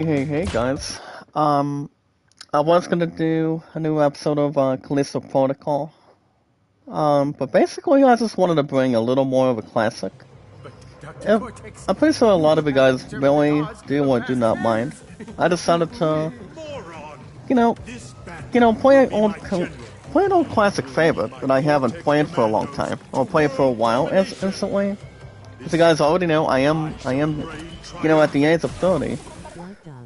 Hey guys. I was gonna do a new episode of Callisto Protocol. But basically I just wanted to bring a little more of a classic. If, I'm pretty sure a lot of you guys really do or do not mind. I decided to, you know, play an old classic favorite that I haven't played for a long time, or played for a while instantly. As you guys already know, at the age of 30.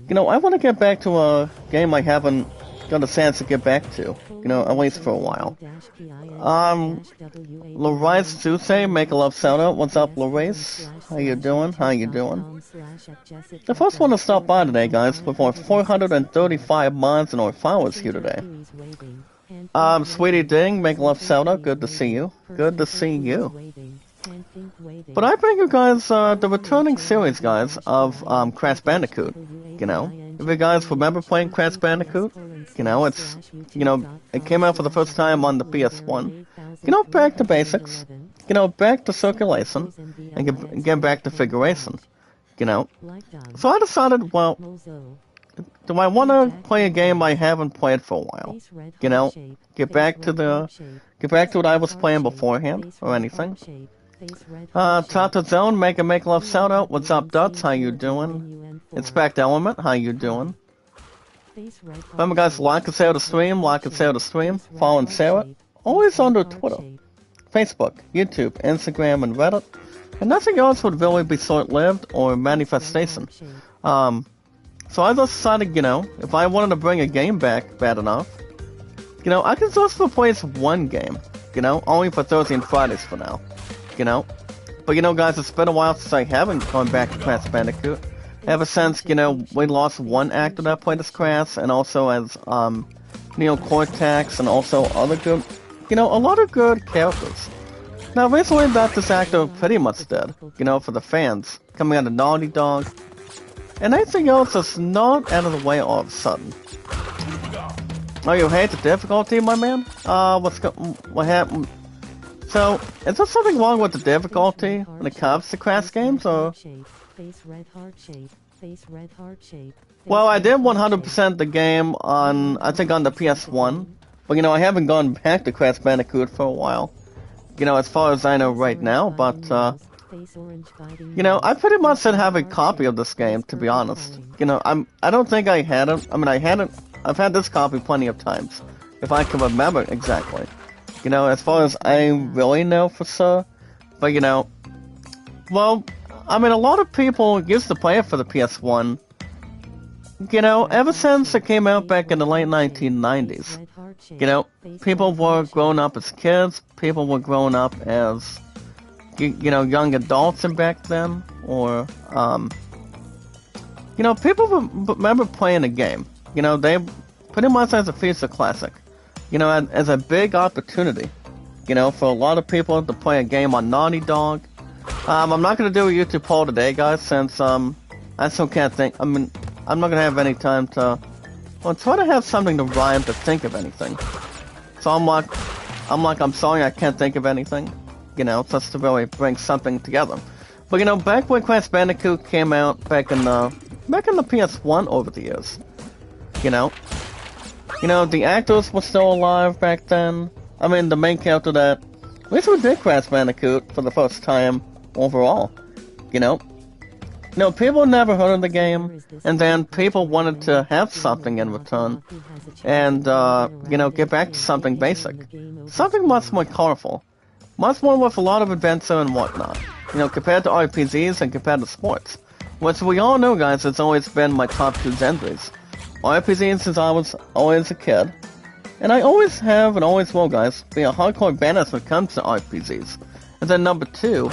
I want to get back to a game I haven't got a chance to get back to, at least for a while. Lorice Susei, make a love shout out. What's up, Lorice? How you doing? The first one to stop by today, guys, with our 435 mods and our followers here today. Sweetie Ding, make a love shout out. Good to see you. But I bring you guys the returning series, guys, of Crash Bandicoot. If you guys remember playing Crash Bandicoot, it came out for the first time on the PS1. Back to basics. Back to circulation, and get back to figuration. So I decided, well, do I want to play a game I haven't played for a while? Get back to what I was playing beforehand, or anything. Tata Zone, make love shout out. What's up, Duts? How you doing? Inspect Element, how you doing? Remember, guys, like and share the stream, follow and share it. Always on Twitter, Facebook, YouTube, Instagram, and Reddit. And nothing else would really be short-lived or manifestation. So I just decided, if I wanted to bring a game back bad enough, I could just replace one game, only for Thursday and Fridays for now. But guys, it's been a while since I haven't gone back to Crash Bandicoot. Ever since, we lost one actor that played as Crash, and also as, Neil Cortex, and also other good, a lot of good characters. Now, recently this actor pretty much dead, for the fans, coming out of Naughty Dog. And anything else is not out of the way all of a sudden. Oh, you hate the difficulty, my man? What happened? So, is there something wrong with the difficulty when it comes to Crash games, or? Well, I did 100% the game on, I think on the PS1, but I haven't gone back to Crash Bandicoot for a while, as far as I know right now, but, I pretty much should have a copy of this game, to be honest. I don't think I had it, I've had this copy plenty of times, if I can remember exactly. As far as I really know for sure. But, well, a lot of people used to play it for the PS1. Ever since it came out back in the late 1990s. People were growing up as kids, people were growing up as, young adults back then, or, people remember playing a game. They pretty much as a future classic. As a big opportunity, for a lot of people to play a game on Naughty Dog. I'm not going to do a YouTube poll today, guys, since, I still can't think, I'm not going to have any time to, well, try to have something to rhyme to think of anything. So I'm sorry I can't think of anything, just to really bring something together. But, back when Crash Bandicoot came out, back in the PS1 over the years, the actors were still alive back then. The main character that at least we did Crash Bandicoot for the first time overall. People never heard of the game, and then people wanted to have something in return, and, get back to something basic. Something much more colorful. Much more with a lot of adventure and whatnot. Compared to RPGs and compared to sports. Which we all know, guys, it's always been my top two genres. RPGs since I was always a kid. And I always have and always will, guys, be a hardcore bandit when it comes to RPGs. And then number two,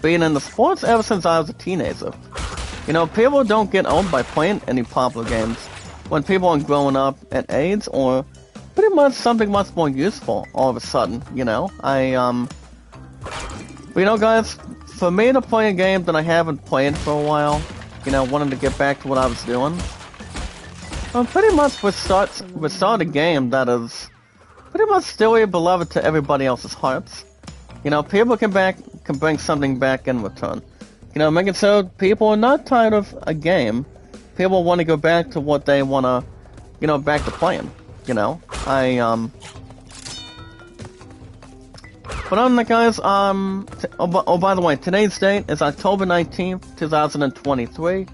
being in the sports ever since I was a teenager. People don't get old by playing any popular games when people are growing up at age or pretty much something much more useful all of a sudden, But guys, for me to play a game that I haven't played for a while, wanting to get back to what I was doing, pretty much restart a game that is pretty much still beloved to everybody else's hearts. People can bring something back in return. Making so people are not tired of a game people want to go back to what they want to, you know, back to playing. You know, But other than that, guys, by the way, today's date is October 19th, 2023.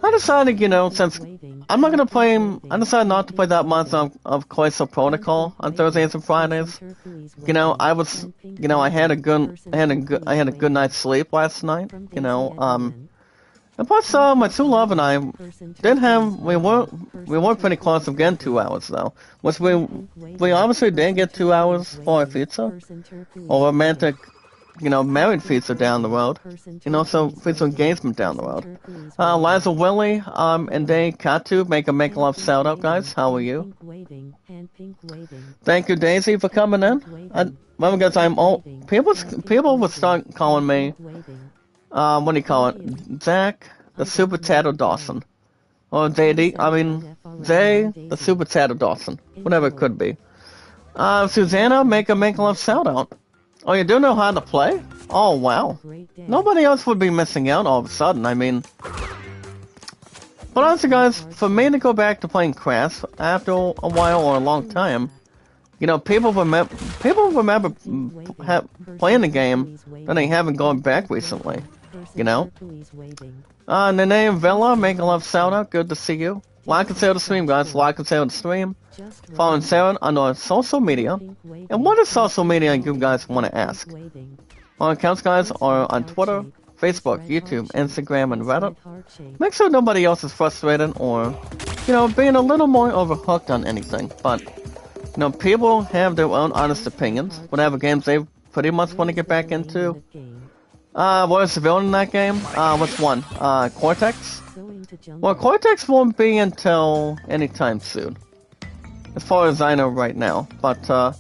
I decided, you know, since I'm not gonna play, I decided not to play that much of Callisto Protocol on Thursdays and Fridays. You know, I had a good night's sleep last night. You know, and plus, my true love and I we were pretty close to getting 2 hours though. Which we obviously did get 2 hours for our pizza, or romantic, you know, married pizza down the road, you know, so pizza engagement down the road. Liza Willie, and Dave Katu make a love shout out, guys. How are you? Thank you, Daisy, for coming in. Remember, guys, I'm old. People would start calling me, what do you call it? Zach, the Super Tato Dawson. Or Zay, the Super Tato Dawson. Whatever it could be. Susanna, make a love shout out. Oh, you do know how to play? Oh, wow. Nobody else would be missing out all of a sudden, I mean. But honestly, guys, for me to go back to playing Crash after a while or a long time, you know, people remember playing the game and they haven't gone back recently, you know. Nene Villa, make a love shout out, good to see you. Like and share the stream, guys, like and share the stream. Follow Sarah on our social media. And what is social media you guys want to ask? Our accounts, guys, are on Twitter, Facebook, YouTube, Instagram, and Reddit. Make sure nobody else is frustrated or, you know, being a little more overhooked on anything. But, you know, people have their own honest opinions. Whatever games they pretty much want to get back into. What is the villain in that game? Which one? Cortex? Well, Cortex won't be until anytime soon, as far as I know right now. But, I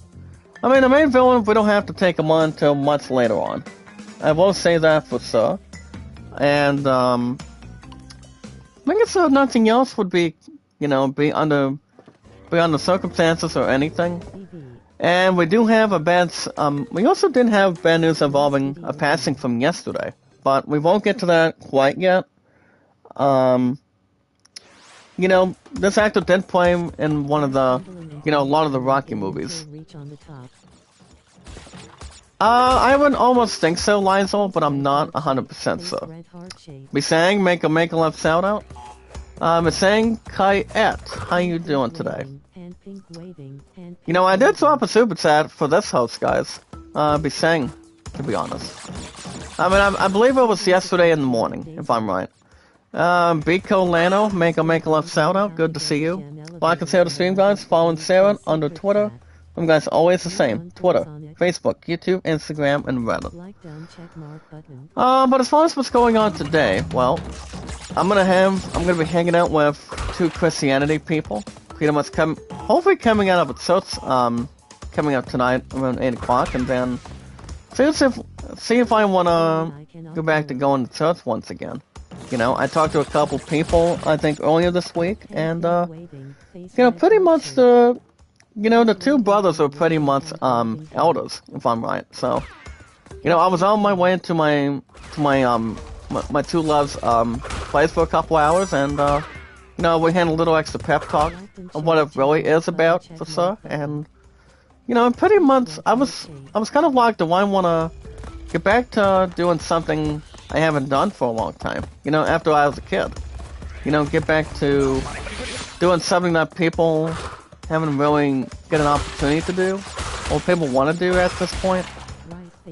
mean, the main villain, we don't have to take him on until much later on. I will say that for sure. And, I guess nothing else would be, you know, be under circumstances or anything. And we do have we also did have bad news involving a passing from yesterday. But we won't get to that quite yet. You know, this actor did play in one of the, you know, a lot of the Rocky movies. I would almost think so, Lizel, but I'm not 100% sure. Misang, make a love shout out. Misang Kayet, how you doing today? You know, I did swap a super chat for this host, guys. Misang, to be honest. I mean, I believe it was yesterday in the morning, if I'm right. Biko Lano, make a love shout out. Good to see you. Like and share the stream, guys. Following Sarah under Twitter. Them guys always the same. Twitter, Facebook, YouTube, Instagram, and Reddit. But as far as what's going on today, well, I'm gonna be hanging out with two Christianity people. Pretty much hopefully coming out of a church, coming up tonight around 8 o'clock, and then see if I wanna go back to going to church once again. You know, I talked to a couple people, I think, earlier this week, and, you know, pretty much the two brothers are pretty much, elders, if I'm right, so, you know, I was on my way to my two loves, place for a couple hours, and, you know, we had a little extra pep talk on what it really is about, for sure, and, you know, pretty much, I was kind of like, do I want to get back to doing something I haven't done for a long time, you know, after I was a kid. You know, get back to doing something that people haven't really get an opportunity to do, or people want to do at this point.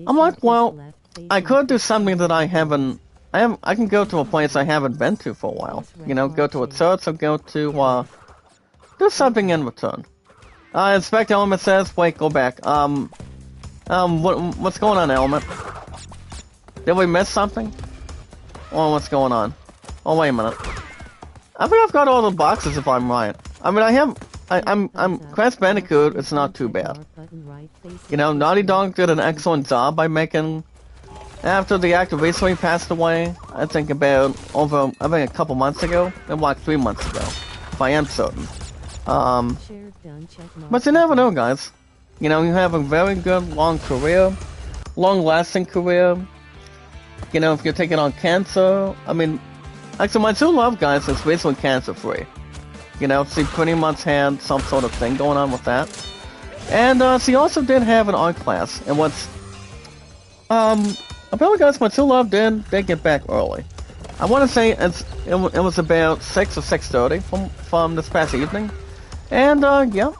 I'm like, well, I could do something that I can go to a place I haven't been to for a while. You know, go to a church or go to, do something in return. Inspector Element says, wait, go back. What's going on, Element? Did we miss something? Oh, what's going on? Oh, wait a minute. I think I've got all the boxes if I'm right. I mean, I'm Crash Banditcot, it's not too bad. You know, Naughty Dog did an excellent job by making, after the actor recently passed away, I think a couple months ago, and like 3 months ago, if I am certain. But you never know, guys. You know, you have a very good, long-lasting career. You know, if you're taking on cancer, I mean, Actually, my true love, guys, is basically cancer-free. You know, she pretty much had some sort of thing going on with that. And she also did have an art class. And what's apparently, guys, my true love did get back early. I want to say it was about 6 or 6:30 from this past evening. And yeah,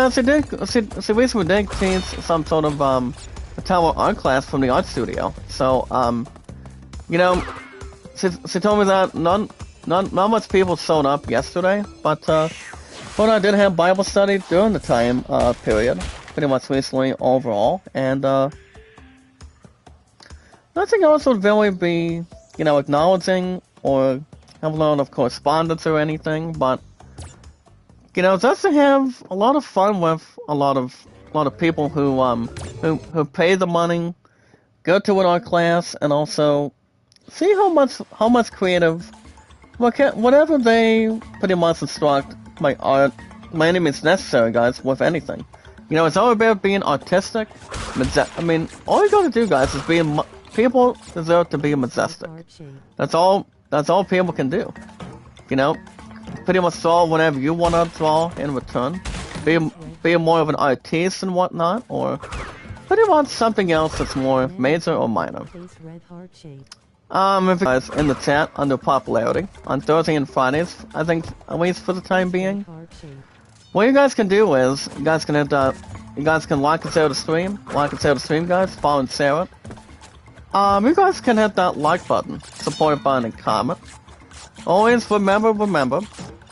she basically did teach some sort of a tower art class from the art studio. So you know, she told me that not much people showed up yesterday, but I did have Bible study during the time period, pretty much recently overall, and nothing else would really be, you know, acknowledging or have a lot of correspondence or anything, but you know, just to have a lot of fun with a lot of people who pay the money, go to an art class, and also see how much creative, whatever they pretty much instruct by any means necessary, guys, with anything. You know, it's all about being artistic. I mean, all you gotta do, guys, is people deserve to be majestic. That's all people can do. You know, pretty much draw whatever you want to draw in return. Be more of an artiste and whatnot, or pretty much something else that's more major or minor. If you guys in the chat under popularity on Thursday and Fridays, I think at least for the time being, what you guys can do is you guys can like and share the stream, guys, follow and share it. You guys can hit that like button, support button, and comment. Always remember,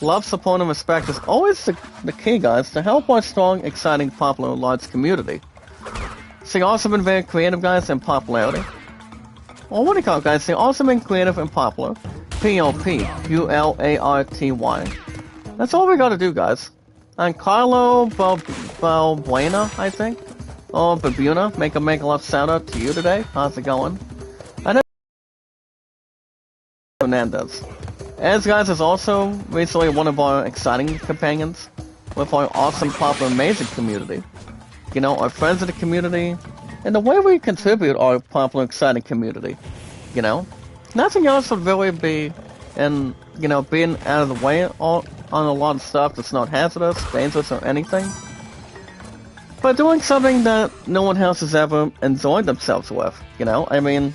love, support, and respect is always the key, guys, to help our strong, exciting, popular, large community. So you've also been very creative, guys, in popularity. Well, what do you call it, guys? They've also been creative and popular. POPULARTY. That's all we gotta do, guys. And Carlo Balbuena, I think. Oh, Babuna, make a love shout out to you today. How's it going? And then Hernandez. As guys is also recently one of our exciting companions with our awesome, popular, amazing community. You know, our friends in the community, and the way we contribute our popular, exciting community. You know, nothing else would really be, and you know, being out of the way on a lot of stuff that's not hazardous, dangerous, or anything. But doing something that no one else has ever enjoyed themselves with. You know, I mean,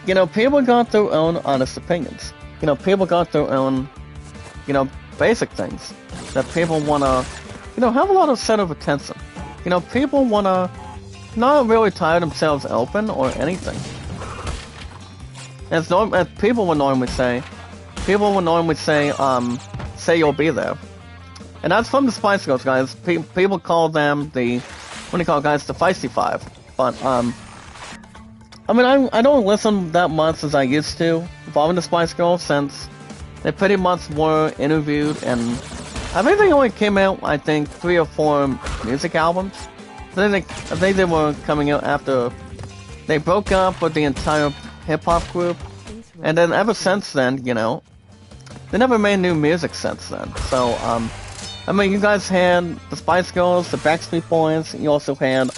you know, people got their own honest opinions. You know, people got their own, you know, basic things that people wanna, you know, have a lot of center of attention. You know, people wanna not really tie themselves open or anything. As people would normally say, say you'll be there. And that's from the Spice Girls, guys. People call them the, what do you call it, guys, the Feisty Five. But, I mean, I don't listen that much as I used to following the Spice Girls, since they pretty much were interviewed, and I think they only came out, I think, 3 or 4 music albums. I think they were coming out after they broke up with the entire hip-hop group, and then ever since then, you know, they never made new music since then. So, I mean, you guys had the Spice Girls, the Backstreet Boys, you also had,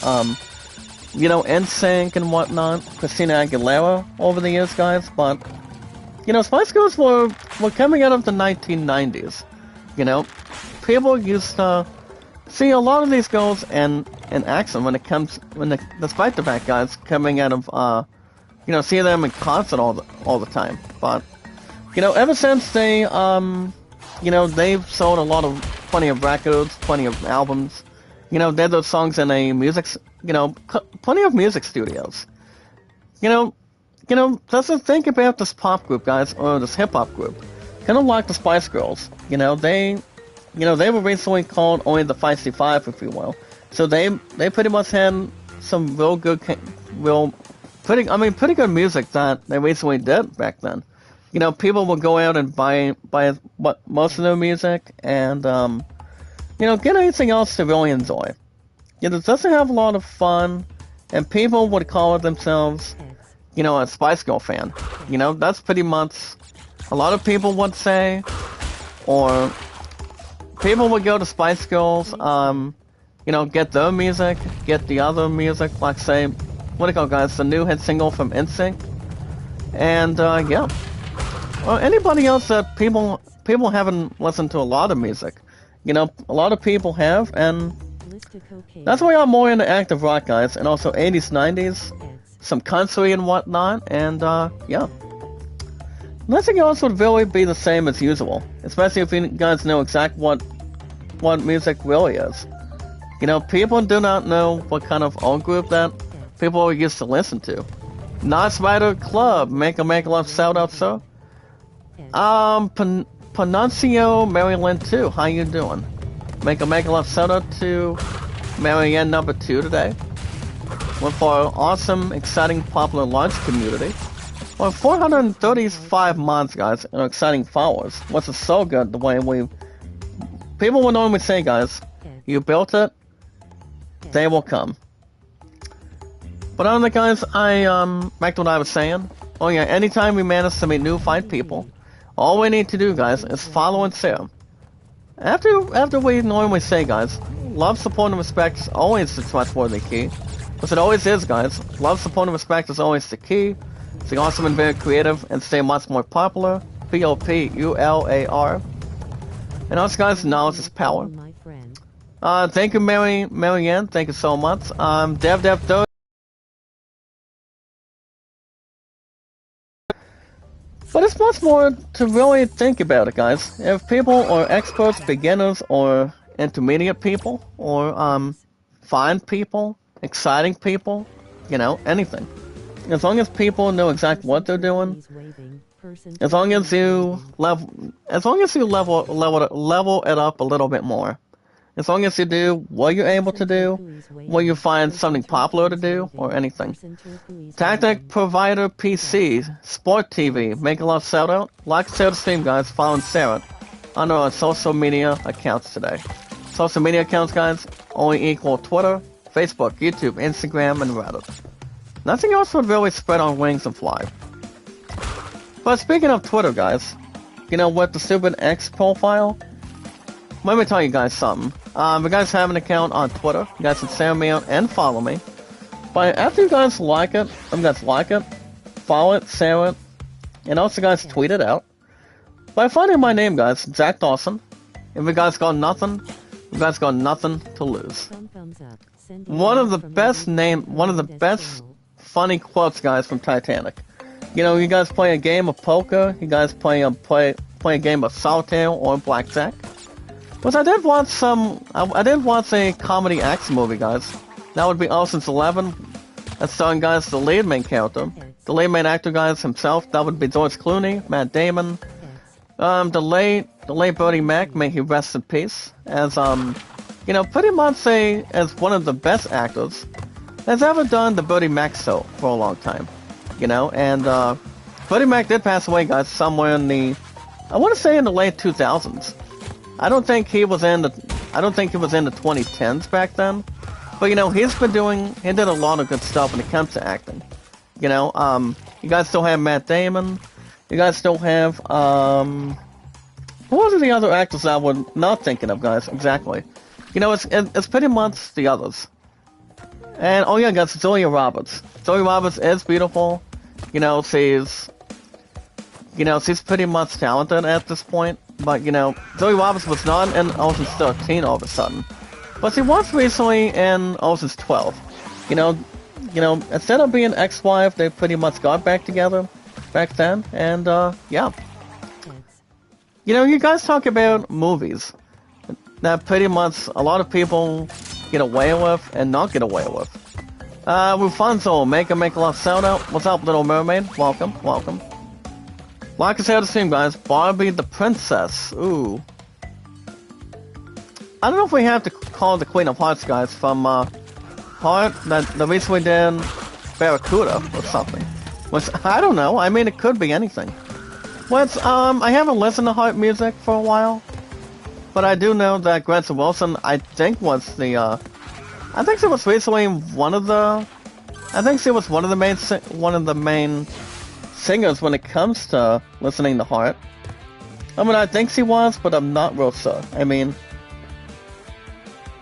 you know, NSYNC and whatnot, Christina Aguilera over the years, guys, but, you know, Spice Girls were coming out of the 1990s, you know. People used to see a lot of these girls in action despite the fact, guys, coming out of, you know, seeing them in concert all the time, but, you know, ever since they, you know, they've sold plenty of records, plenty of albums, you know, they had those songs in you know, plenty of music studios. You know, just to think about this pop group, guys, or this hip-hop group, kind of like the Spice Girls, you know, they were recently called only the Feisty Five, if you will. So they pretty much had some pretty good music that they recently did back then. You know, people would go out and buy most of their music, and you know, get anything else to really enjoy. You know, it doesn't have a lot of fun, and people would call it themselves, you know, a Spice Girl fan. You know, that's pretty much a lot of people would say, or people would go to Spice Girls, you know, get their music, get the other music, like say, what do you call it, guys, the new hit single from NSYNC, and yeah. or anybody else that people haven't listened to a lot of music. You know, a lot of people have, and that's why I'm more into active rock, guys, and also 80s, 90s, some country and whatnot, and yeah. Nothing else would really be the same as usual, especially if you guys know exactly what music really is. You know, people do not know what kind of old group that people used to listen to. Not Spider Club, make a love shout out, sir. Pronuncio Maryland 2, how you doing? Make a love shout out to Marianne number 2 today. With our awesome, exciting, popular launch community. Well, 435 months, guys, and exciting followers. Which is so good the way people will normally say, guys, you built it, they will come. But other than that, guys, back to what I was saying. Oh yeah, anytime we manage to meet new fine people, all we need to do, guys, is follow and share. After we normally say, guys, love, support, and respect is always the trustworthy key. Because it always is, guys. Love, support, and respect is always the key. Stay awesome and very creative, and stay much more popular. Popular. And also, guys, knowledge is power. Thank you, Marianne. Thank you so much. Dev. But it's much more to really think about it, guys. If people are experts, beginners, or intermediate people, or fine people, exciting people, you know, anything. As long as people know exactly what they're doing, as long as you level it up a little bit more. As long as you do what you're able to do, when you find something popular to do, or anything. Tactic Provider PC, Sport TV, make a love shout out. Like and share the stream, guys. Follow and share it on our social media accounts today. Social media accounts, guys, only equal Twitter, Facebook, YouTube, Instagram, and Reddit. Nothing else would really spread on wings and fly. But speaking of Twitter, guys, you know, with the stupid X profile, let me tell you guys something. If you guys have an account on Twitter, you guys can share me out and follow me. But after you guys like it, follow it, share it, and also guys tweet it out. By finding my name, guys, Jack Dawson. If you guys got nothing, you guys got nothing to lose. One of the best funny quotes, guys, from Titanic. You know, you guys play a game of poker, you guys play a game of solitaire or blackjack. But I did watch a comedy action movie, guys. That would be Ocean's 11. That's starring, guys, the lead main character. The lead main actor, guys, himself, that would be George Clooney, Matt Damon. The late Bertie Mac, may he rest in peace. As, you know, pretty much as one of the best actors that's ever done the Bertie Mac show for a long time. You know, and, Bertie Mac did pass away, guys, somewhere in the late 2000s. I don't think he was in the 2010s back then. But, you know, he did a lot of good stuff when it comes to acting. You know, you guys still have Matt Damon. You guys still have, who are the other actors I was not thinking of, guys, exactly? You know, it's pretty much the others. And, oh yeah, guys, Julia Roberts. Julia Roberts is beautiful. You know, she's pretty much talented at this point. But, you know, Julia Roberts was not in Ocean's 13 all of a sudden. But she was recently in Ocean's 12. You know, instead of being ex-wife, they pretty much got back together back then. And, yeah. You know, you guys talk about movies that pretty much a lot of people get away with and not get away with. Rufonso, make a love shout out. What's up, Little Mermaid? Welcome. Like I said the stream, guys, Barbie the Princess. Ooh. I don't know if we have to call the Queen of Hearts, guys, from Heart that recently did Barracuda or something. Which, I don't know. I mean, it could be anything. I haven't listened to Heart music for a while, but I do know that Greta Wilson, I think she was recently one of the main singers when it comes to listening to Heart. I mean, I think she was, but I'm not real sure. I mean,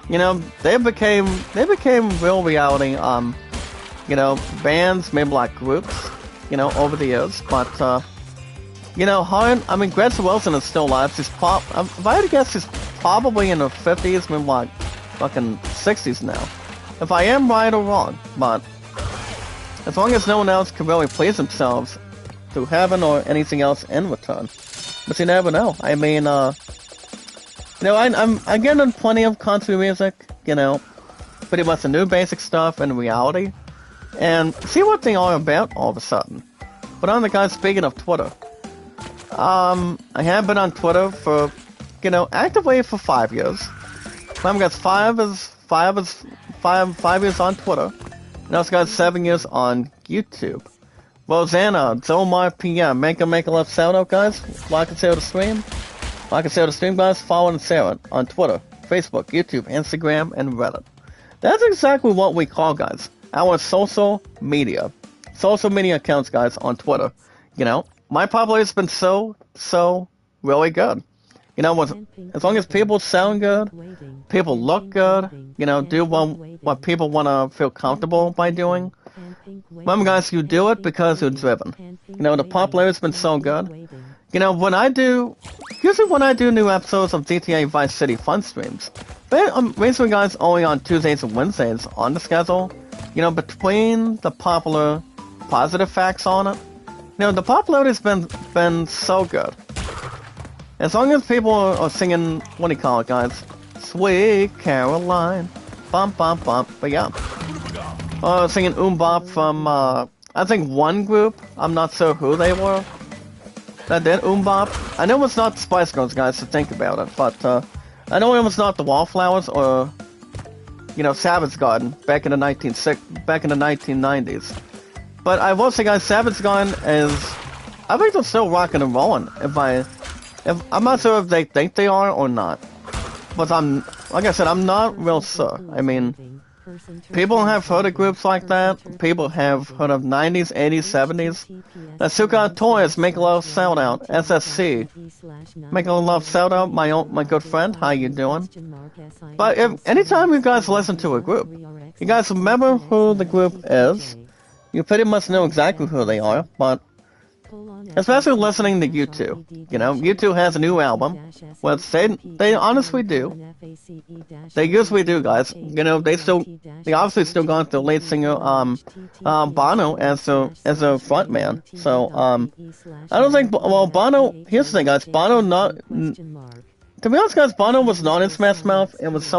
you know, they became real reality, you know, bands, maybe like groups, you know, over the years. But You know, I mean, Gretchen Wilson is still alive. She's if I had to guess, she's probably in her 50s, maybe like fucking 60s now. If I am right or wrong, but as long as no one else can really please themselves through heaven or anything else in return. But you never know. I mean, you know, I get in plenty of country music, you know, pretty much the new basic stuff and reality, and see what they are about all of a sudden. But on the guys, speaking of Twitter, I have been on Twitter for, you know, actively for 5 years. I've got 5 years on Twitter, and I also got 7 years on YouTube. Rosanna, Zomar PM, make a left shout out, guys. Like and share the stream. Like and share the stream, guys. Follow and share it on Twitter, Facebook, YouTube, Instagram, and Reddit. That's exactly what we call, guys, our social media accounts, guys, on Twitter. You know, my popularity has been so really good. You know, as long as people sound good, people look good, you know, do what people want to feel comfortable by doing. Remember, guys, you do it because you're driven. You know, the popularity has been so good. You know, usually when I do new episodes of GTA Vice City Fun Streams, basically, guys, only on Tuesdays and Wednesdays on the schedule. You know, between the popular positive facts on it, you know, the popularity has been so good. As long as people are singing, what do you call it, guys? Sweet Caroline, bump bump bump. But yeah, singing Bop from I think one group. I'm not sure who they were. That did Bop. I know it's not the Spice Girls, guys, to think about it, but I know it was not the Wallflowers or, you know, Savage Garden back in the 1990s. But I will say, guys, Savage Garden is, I think they're still rocking and rolling. I'm not sure if they think they are or not. But like I said, I'm not real sure. I mean, people have heard of groups like that. People have heard of 90s, 80s, 70s. Natsuka Toys, make a love shout out. SSC, make a love shout out. My good friend, how you doing? But anytime you guys listen to a group, you guys remember who the group is. You pretty much know exactly who they are, but especially listening to U2. You know, U2 has a new album, which they honestly do. They usually do, guys. You know, they obviously still got the lead singer, Bono as a frontman. So, I don't think, well, Bono, here's the thing, guys, Bono to be honest, guys, Bono was not in Smash Mouth. It was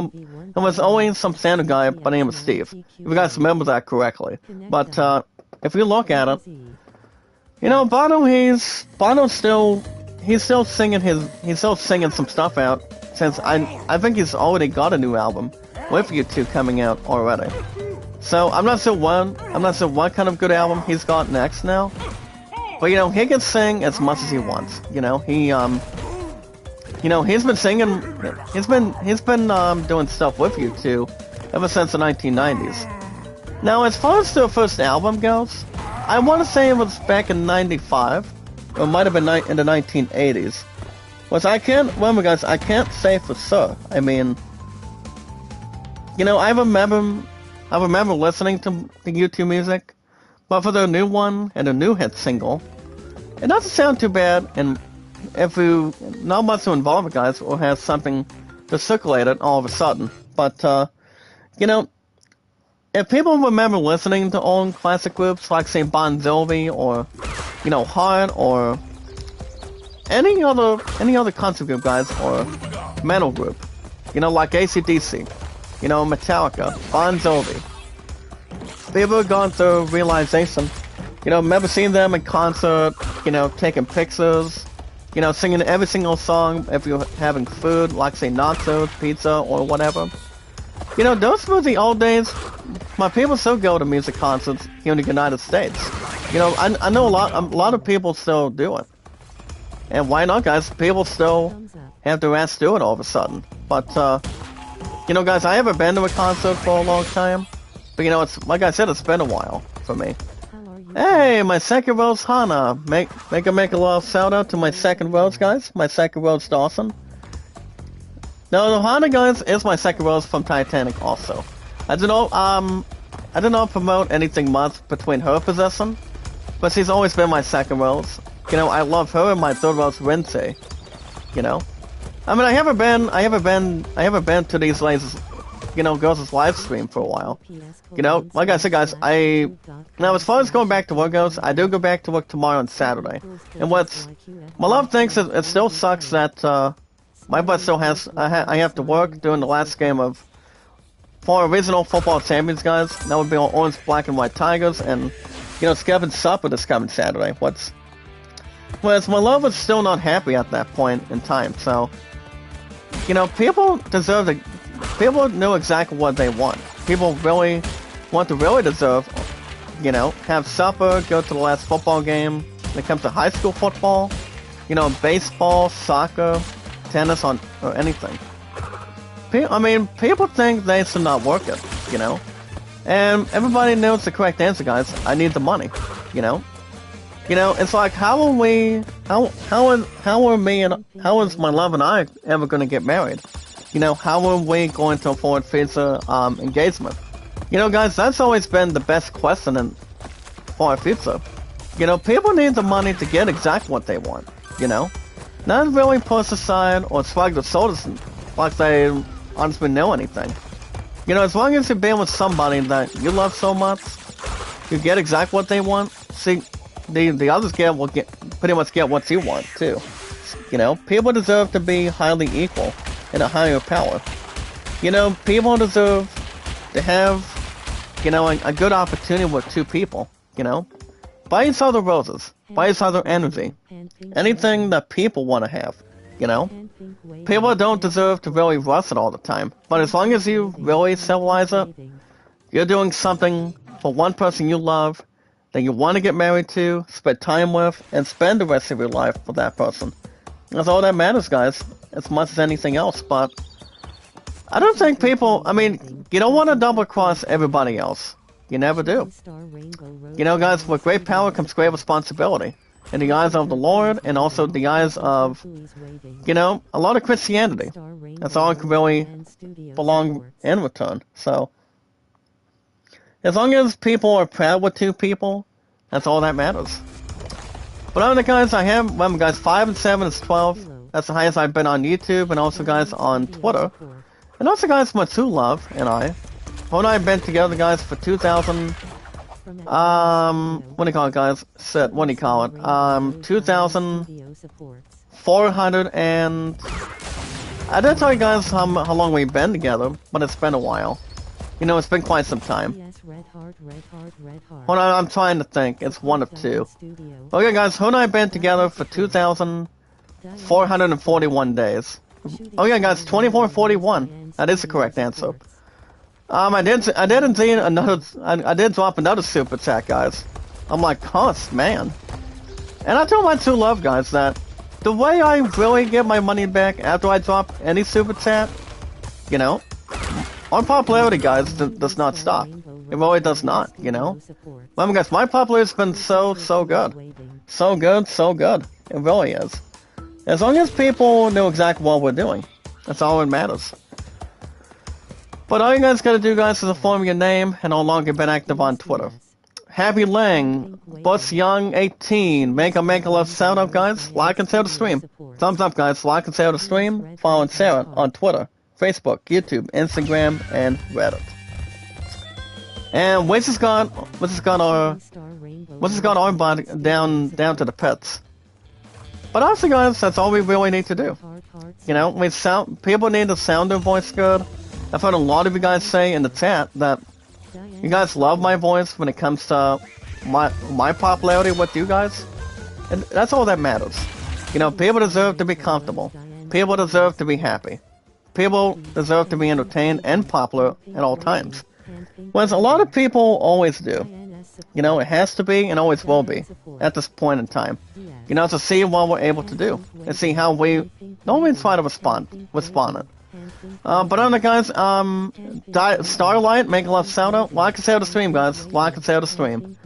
only some standard guy by the name of Steve. If you guys remember that correctly. But, if you look at it, you know, he's still singing some stuff out, since I think he's already got a new album with U2 coming out already. So I'm not sure what kind of good album he's got next now. But you know, he can sing as much as he wants. You know, he's been singing, he's been doing stuff with U2 ever since the 1990s. Now, as far as their first album goes, I want to say it was back in 95, or it might have been in the 1980s. Which I can't say for sure. I mean, you know, I remember listening to the U2 music, but for their new one and a new hit single, it doesn't sound too bad, and if you not much to involve it, guys, or have something to circulate it all of a sudden. But, you know, if people remember listening to old classic groups like, say, Bon Jovi or, you know, Heart or any other concert group, guys, or metal group, you know, like AC/DC, you know, Metallica, Bon Jovi, people have gone through realization, you know, remember seeing them in concert, you know, taking pictures, you know, singing every single song if you're having food, like, say, nachos, pizza, or whatever. You know, those were the old days. My people still go to music concerts here in the United States. You know, I know a lot of people still do it. And why not, guys? People still have their ass do it all of a sudden. But, you know, guys, I haven't been to a concert for a long time. But, you know, it's like I said, it's been a while for me. Hey, my second rose, Hana. Make a little shout out to my second rose, guys. My second rose, Dawson. No, the Hana, guys, is my second rose from Titanic also. I don't promote anything much between her possession, but she's always been my second rose. You know, I love her and my third was Rente. You know, I mean, I haven't been to these ladies, you know, girls' live stream for a while. You know, like I said, guys, now as far as going back to work goes, I do go back to work tomorrow and Saturday. And my love thinks it still sucks that my butt still has I have to work during the last game of for regional football champions, guys. That would be on Orange, Black, and White Tigers, and you know, Skevin's supper this coming Saturday. Whereas my love was still not happy at that point in time, so you know, people knew exactly what they want. People really deserve, you know, have supper, go to the last football game. When it comes to high school football, you know, baseball, soccer, tennis, or anything. I mean, people think they should not work it, you know, and everybody knows the correct answer, guys. I need the money, you know. You know, it's like, how is my love and I ever going to get married? You know, how are we going to afford future engagement? You know, guys, that's always been the best question for our future. You know, people need the money to get exactly what they want, you know? Not really push aside or shrug their shoulders like they honestly know anything. You know, as long as you're being with somebody that you love so much, you get exactly what they want. See, the others pretty much get what you want too. You know, people deserve to be highly equal in a higher power. You know, people deserve to have, you know, a good opportunity with two people. You know, buy each other roses, buy each other energy, anything that people want to have. You know, people don't deserve to really rush it all the time. But as long as you really civilize it, you're doing something for one person you love, that you want to get married to, spend time with, and spend the rest of your life with that person. That's all that matters, guys, as much as anything else. But I don't think people, I mean, you don't want to double-cross everybody else. You never do. You know, guys, with great power comes great responsibility. In the eyes of the Lord, and also the eyes of, you know, a lot of Christianity. That's all it can really belong in return. So, as long as people are proud with two people, that's all that matters. But other guys, remember guys, 5 and 7 is 12. That's the highest I've been on YouTube, and also guys on Twitter. And also guys, my true love and I. Her and I have been together, guys, for 2,000... what do you call it, guys? 2,400 and... I didn't tell you guys how long we've been together, but it's been a while. You know, it's been quite some time. Hold on, I'm trying to think. It's one of two. Okay, guys, her and I have been together for 2,441 days. Okay, guys, 2441. That is the correct answer. I did drop another super chat, guys. I'm like, man. And I told my true love, guys, that the way I really get my money back after I drop any super chat, you know, our popularity, guys, does not stop. It really does not, you know. Remember, guys, my popularity has been so good. So good. It really is. As long as people know exactly what we're doing, that's all that matters. But all you guys gotta do, guys, is inform your name and no longer been active on Twitter. Happy Lang, Burt Young 18, make a love shout out, guys. Like and share the stream. Thumbs up, guys. Like and share the stream. Follow and share it on Twitter, Facebook, YouTube, Instagram, and Reddit. And Wiz has got our body down to the pets. But also, guys, that's all we really need to do. You know, people need to sound their voice good. I've heard a lot of you guys say in the chat that you guys love my voice when it comes to my popularity with you guys. And that's all that matters. You know, people deserve to be comfortable. People deserve to be happy. People deserve to be entertained and popular at all times. Whereas a lot of people always do. You know, it has to be and always will be at this point in time. You know, to see what we're able to do and see how we normally try to respond it. But other guys, Starlight, make a love shout out. Like and share the stream, guys. Like and share the stream.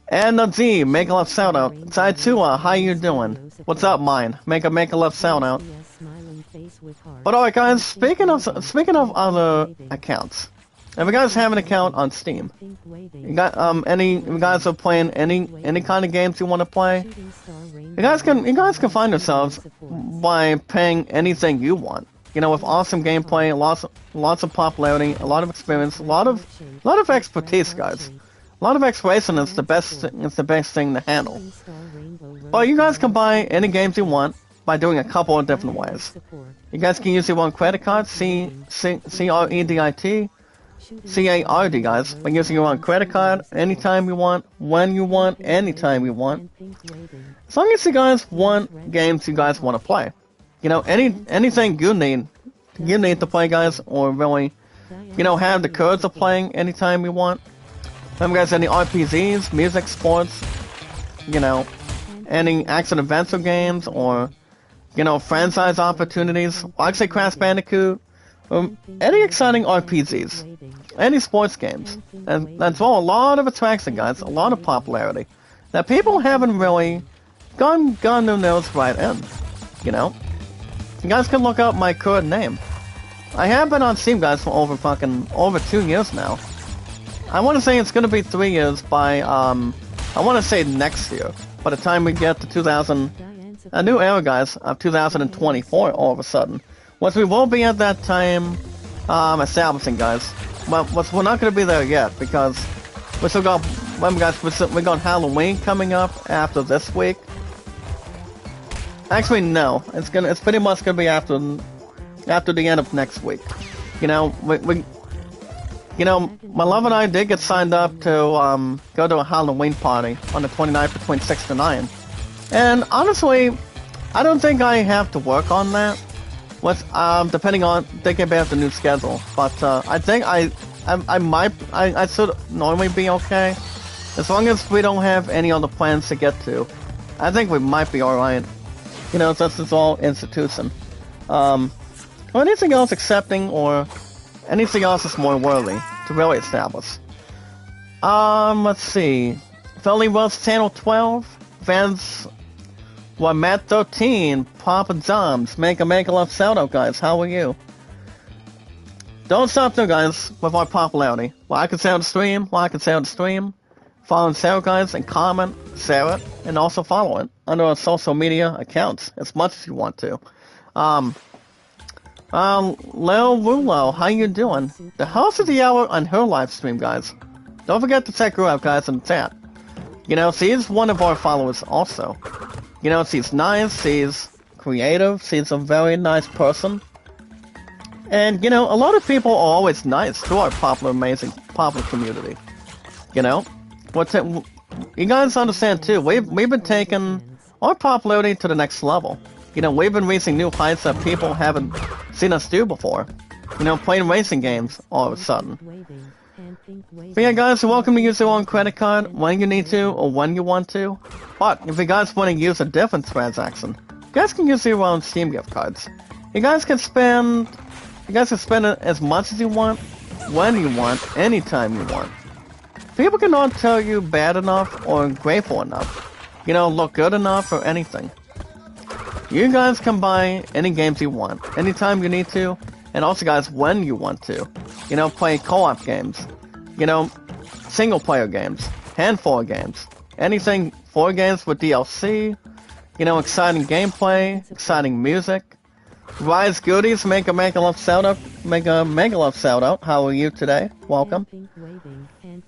And Z, make a love shout out. Saitsua, how you doing? What's up, mine? Make a love shout out. But alright, guys. Speaking of other accounts, If you guys have an account on Steam, you got if you guys are playing any kind of games you want to play, you guys can find yourselves by paying anything you want. You know, with awesome gameplay, lots of popularity, a lot of experience, a lot of expertise, guys. A lot of exploration is the best thing to handle. But you guys can buy any games you want by doing a couple of different ways. You guys can use your own credit card, CREDIT, CARD, guys, by using your own credit card anytime you want, when you want, anytime you want. As long as you guys want games you guys want to play. You know, anything you need to play, guys, or really, you know, have the courage of playing anytime you want. Remember, guys, any RPGs, music, sports, you know, any action adventure games, or, you know, franchise opportunities, like say Crash Banditcot, any exciting RPGs, any sports games. And that's all a lot of attraction, guys, a lot of popularity that people haven't really gone their nose right in, you know. You guys can look up my current name. I have been on Steam, guys, for over 2 years now. I want to say it's going to be 3 years by, I want to say next year. By the time we get to a new era, guys, of 2024, all of a sudden. Which we will be at that time, establishing, guys. But we're not going to be there yet, because we still got, remember, guys, we got Halloween coming up after this week. Actually, no. It's pretty much gonna be after the end of next week. You know, you know, my love and I did get signed up to go to a Halloween party on the 29th between 6 to 9. And honestly, I don't think I have to work on that. Depending on thinking about the new schedule. But I think I should normally be okay, as long as we don't have any other plans to get to. I think we might be alright. You know, since it's all institution. Or anything else accepting, or anything else is more worthy to really establish. Let's see. Philly Wells Channel 12, fans, Matt 13, Papa John's, make a love shout out, guys. How are you? Don't stop there, guys, with our popularity. Like and share the stream, follow and share, guys, and comment, share it, and also follow it under our social media accounts as much as you want to. Leo Wulo, how you doing? The host of the hour on her live stream, guys. Don't forget to check her out, guys, in the chat. You know, she's one of our followers also. You know, she's nice, she's creative, she's a very nice person. And, you know, a lot of people are always nice to our amazing community. You know? You guys understand, too, we've been taking our popularity to the next level. You know, we've been reaching new heights that people haven't seen us do before. You know, playing racing games all of a sudden. But yeah, guys, you're welcome to use your own credit card when you need to or when you want to. But if you guys want to use a different transaction, you guys can use your own Steam gift cards. You guys can spend it as much as you want, when you want, anytime you want. People cannot tell you bad enough or grateful enough. You know, look good enough or anything. You guys can buy any games you want, anytime you need to, and also, guys, when you want to. You know, play co-op games. You know, single-player games, handful of games. Anything, 4 games with DLC. You know, exciting gameplay, exciting music. Rise Goodies, make a mega love shout out. How are you today? Welcome.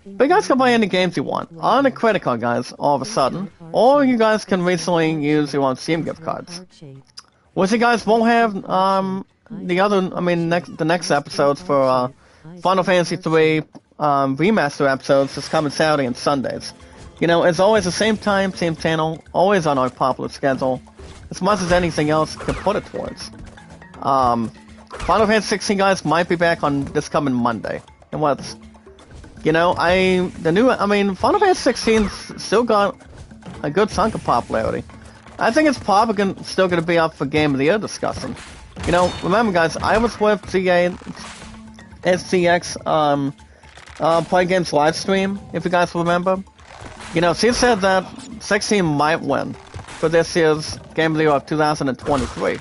But you guys can buy any games you want on a credit card, guys, all of a sudden. Or you guys can recently use your own Steam gift cards. Which you guys won't have the next episodes for Final Fantasy III remaster episodes is coming Saturday and Sundays. You know, it's always the same time, same channel, always on our popular schedule, as much as anything else can put it towards. Final Fantasy 16, guys, might be back on this coming Monday. And what's, you know, Final Fantasy 16 still got a good chunk of popularity. I think it's probably still going to be up for Game of the Year discussion. You know, remember, guys, I was with SCX Play Games live stream, if you guys remember. You know, she said that 16 might win for this year's Game of the Year of 2023.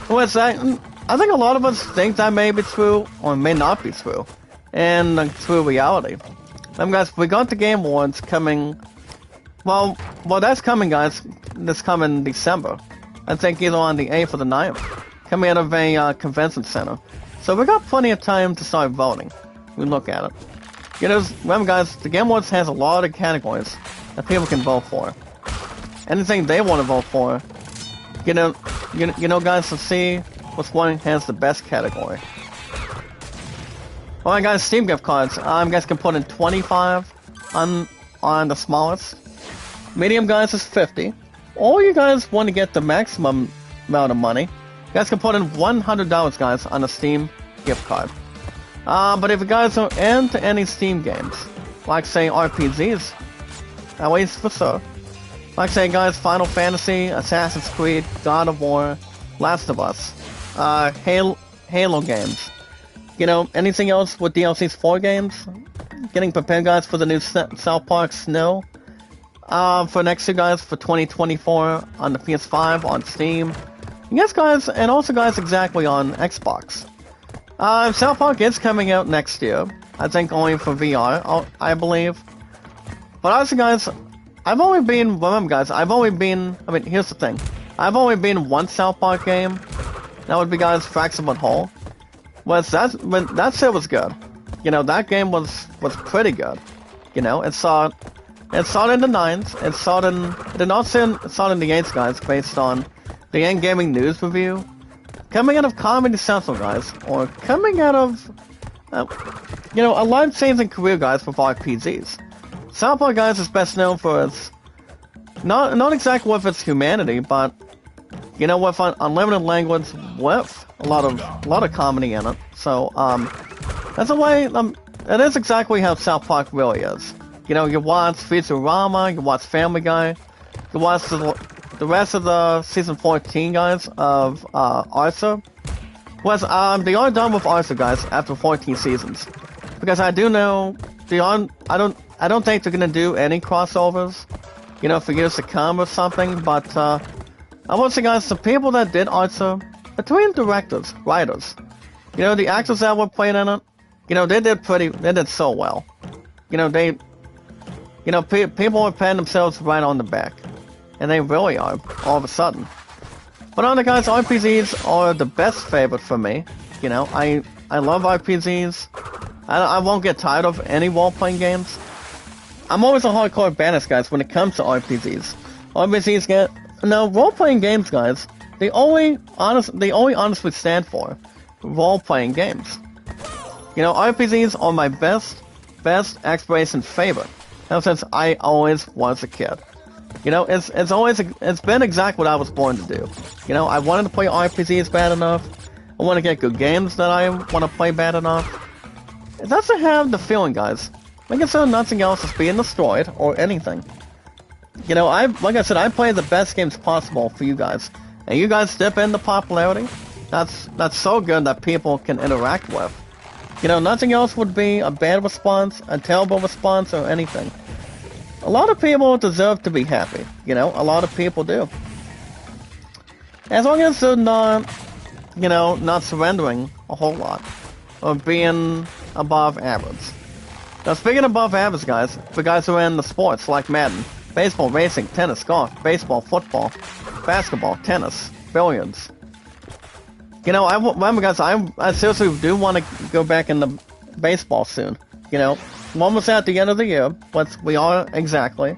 Which I think a lot of us think that may be true, or may not be true. in the true reality. Guys, we got the Game Awards coming. Well, that's coming, guys. This coming December. I think either on the 8th or the 9th. Coming out of a convention center. So we got plenty of time to start voting. We look at it. Remember, guys, the Game Awards has a lot of categories that people can vote for. Anything they want to vote for. Guys, to see which one has the best category. Alright, guys, Steam gift cards. You guys can put in 25 on the smallest. Medium, guys, is 50. Or you guys want to get the maximum amount of money, you guys can put in $100, guys, on a Steam gift card. But if you guys are into any Steam games, like, say, RPGs, at least for sure. Like, say, guys, Final Fantasy, Assassin's Creed, God of War, Last of Us, Halo games. Anything else with DLCs for games? Getting prepared, guys, for the new South Park Snow. For next year, guys, for 2024 on the PS5, on Steam. Yes, guys, and also, guys, exactly on Xbox. South Park is coming out next year. I think only for VR, I believe. But also, guys, here's the thing. I've only been one South Park game. That would be, guys, Fractured But Whole. That shit was good. That game was pretty good. It saw in the 9s. It did not say in the 8s, guys, based on the End Gaming News review. Coming out of Comedy Central, guys, or coming out of, a life-changing career, guys, with RPGs. South Park, guys, is best known for its, not exactly with its humanity, but, with an unlimited language, with a lot of comedy in it. So, that's a way, it is exactly how South Park really is. You watch Futurama, you watch Family Guy, you watch the rest of the season 14, guys, of Arthur. They are done with Arthur, guys, after 14 seasons. Because I do know, I don't think they're gonna do any crossovers, for years to come or something, but, I will say, guys, the people that did Arthur, between directors, writers, the actors that were playing in it, they did so well. People are patting themselves right on the back. And they really are, all of a sudden. But other guys, RPGs are the best favorite for me. I love RPGs. I won't get tired of any role-playing games. I'm always a hardcore Banditcot, guys, when it comes to RPGs. Role-playing games, guys, they only honestly stand for role-playing games. RPGs are my best exploration favorite. Ever since I always was a kid. It's been exactly what I was born to do. I wanted to play RPGs bad enough. I want to get good games that I want to play bad enough. It doesn't have the feeling, guys. Like I said, nothing else is being destroyed or anything. Like I said, I play the best games possible for you guys. And you guys dip into popularity. That's so good that people can interact with. Nothing else would be a bad response, a terrible response, or anything. A lot of people deserve to be happy. A lot of people do. As long as they're not, not surrendering a whole lot. Or being above average. Now, speaking above average, guys, for guys who are in the sports like Madden, baseball, racing, tennis, golf, baseball, football, basketball, tennis, billiards. I remember, guys, I seriously do want to go back into baseball soon. Almost at the end of the year, but we are exactly.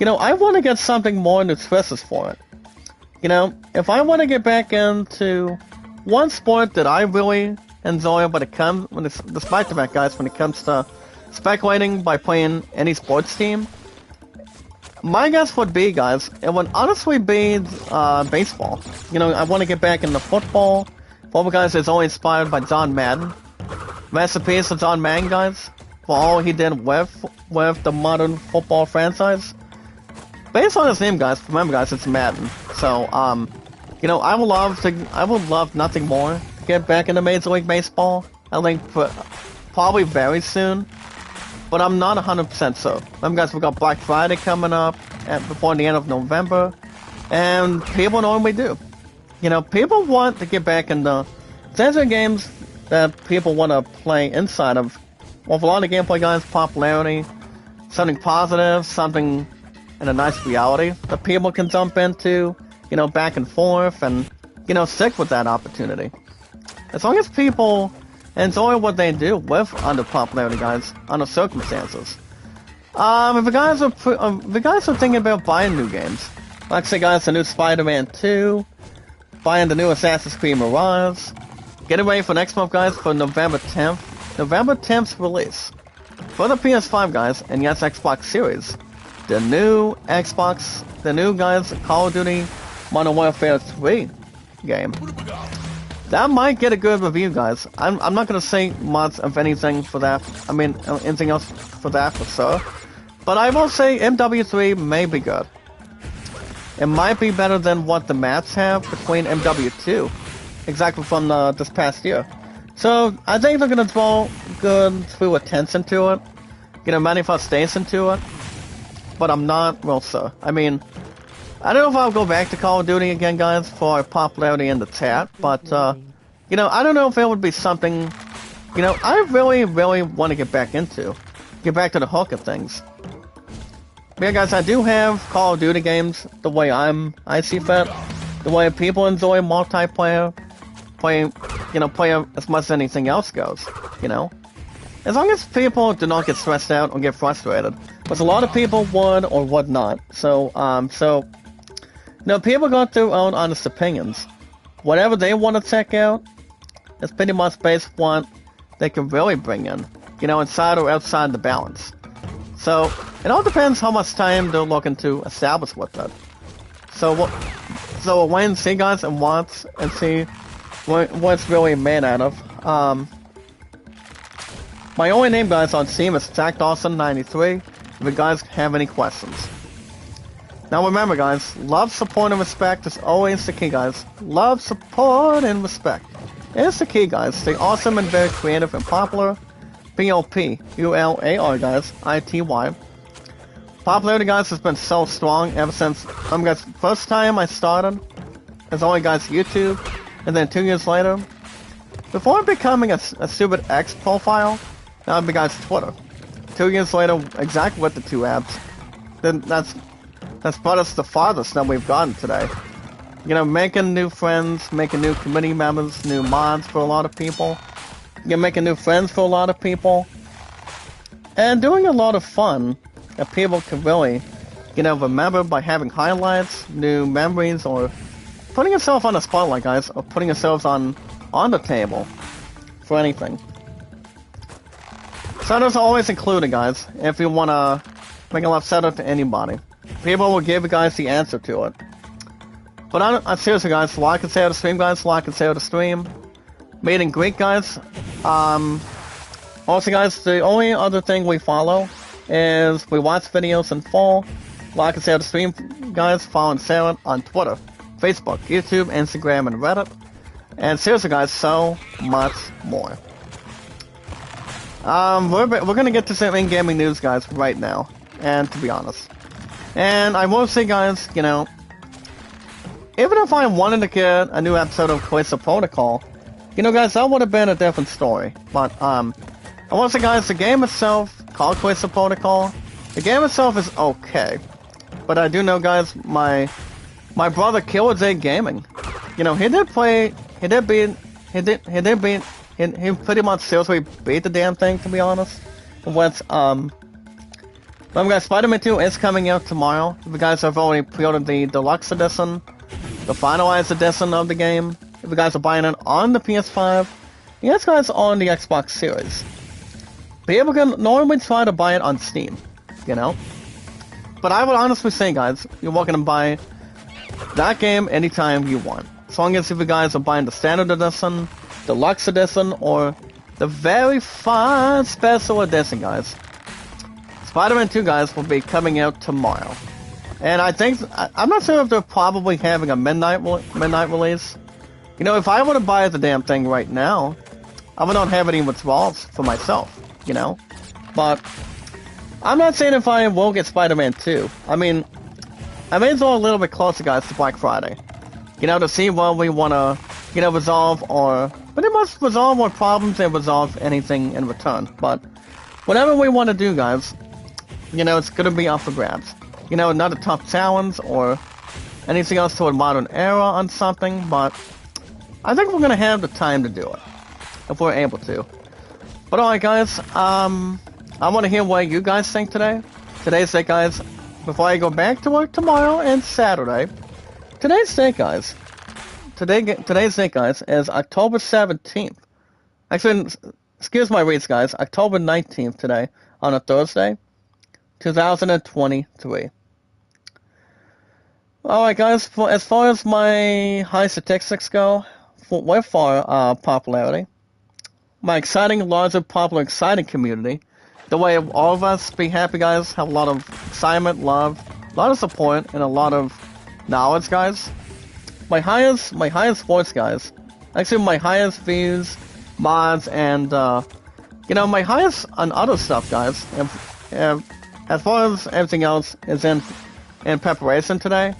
I want to get something more nutritious for it. If I want to get back into one sport that I really enjoy despite the fact, guys, when it comes to speculating by playing any sports team, my guess would be, guys, it would honestly be baseball. I want to get back into football. Football, guys, is only inspired by John Madden. Rest in peace to John Madden, guys, for all he did with the modern football franchise. Based on his name, guys, remember, guys, it's Madden. So, I would love nothing more to get back into Major League Baseball. I think probably very soon. But I'm not 100% so. Remember, guys, we got Black Friday coming up before the end of November. And people normally do. People want to get back into... There's games that people want to play inside of with a lot of gameplay, guys, popularity, something positive, something in a nice reality that people can jump into, you know, back and forth, and, you know, stick with that opportunity. As long as people enjoy what they do with under popularity, guys, under circumstances. If you guys are thinking about buying new games, like say, guys, the new Spider-Man 2, buying the new Assassin's Creed Mirage, getting ready for next month, guys, for November 10th. November 10th's release for the PS5, guys, and yes, Xbox Series. The new guys, Call of Duty Modern Warfare 3 game. That might get a good review, guys. I'm not gonna say much of anything for that. I mean, anything else for that for sure. But I will say MW3 may be good. It might be better than what the maps have between MW2, exactly from this past year. So I think they're gonna draw good through attention to it, you know, manifestation to it. But I'm not real sure. I mean, I don't know if I'll go back to Call of Duty again, guys, for popularity in the chat, but, you know, I don't know if it would be something, you know, I really, really want to get back into. Get back to the hook of things. But yeah, guys, I do have Call of Duty games the way I see fit. The way people enjoy multiplayer. Play as much as anything else goes, you know. As long as people do not get stressed out or get frustrated. Which a lot of people would or would not. So, you know, people got their own honest opinions. Whatever they want to check out is pretty much based on what they can really bring in, you know, inside or outside the balance. So, it all depends how much time they're looking to establish with it. So we'll wait and see, guys, and watch and see what it's really made out of. My only name, guys, on Steam is JackDawson93, if you guys have any questions. Now remember, guys, love, support, and respect is always the key, guys. Love, support, and respect is the key, guys. Stay awesome and very creative and popular. POPULAR, guys, ITY. Popularity, guys, has been so strong ever since, guys, first time I started, as only, guys, YouTube, and then 2 years later, before becoming a stupid X profile, now it'd be, guys, Twitter. 2 years later, exactly with the two apps, then that's brought us the farthest that we've gotten today. You know, making new friends, making new community members, new mods for a lot of people. You're making new friends for a lot of people. And doing a lot of fun that people can really, you know, remember by having highlights, new memories, or putting yourself on the spotlight, guys, or putting yourselves on the table for anything. Setters are always included, guys, if you want to make a left setter to anybody. People will give you guys the answer to it. But I'm seriously, guys, like and say how to stream, guys, like and say how to stream. Made in Greek, guys. Also, guys, the only other thing we follow is we watch videos in full. Like and say how to stream, guys, following Sarah on Twitter, Facebook, YouTube, Instagram, and Reddit. And seriously, guys, so much more. We're gonna get to some in-gaming news, guys, right now. And to be honest. And I will say, guys, you know, even if I wanted to get a new episode of Callisto Protocol, you know, guys, that would have been a different story. But, I want to say, guys, the game itself, called Callisto Protocol, the game itself is okay. But I do know, guys, my brother Killer J Gaming, you know, he pretty much seriously beat the damn thing, to be honest. With, remember, guys, Spider-Man 2 is coming out tomorrow. If you guys have already pre-ordered the deluxe edition, the finalized edition of the game, if you guys are buying it on the PS5, you guys on the Xbox Series. People can normally try to buy it on Steam, you know? But I would honestly say, guys, you're welcome to buy that game anytime you want. As long as if you guys are buying the standard edition, deluxe edition, or the very fine special edition, guys. Spider-Man 2, guys, will be coming out tomorrow. And I think, I'm not sure if they're probably having a midnight release. You know, if I were to buy the damn thing right now, I would not have any withdrawals for myself, you know? But, I'm not saying if I will get Spider-Man 2. I mean, I may as well a little bit closer, guys, to Black Friday. You know, to see what we want to, you know, resolve or it must resolve our problems and resolve anything in return. But whatever we want to do, guys, you know, it's gonna be up for grabs. You know, not a tough challenge or anything else to a modern era on something, but I think we're gonna have the time to do it if we're able to. But alright, guys, I want to hear what you guys think today. Today's date, guys. Before I go back to work tomorrow and Saturday, today's date, guys. Today's date, guys, is October 17th. Actually, excuse my reads, guys. October 19th today, on a Thursday, 2023. Alright, guys, as far as my high statistics go, with far popularity, my exciting, larger, popular, exciting community, the way all of us be happy, guys, have a lot of excitement, love, a lot of support, and a lot of knowledge, guys. My highest voice, guys. Actually, my highest views, mods, and, you know, my highest on other stuff, guys. And as far as everything else is in preparation today.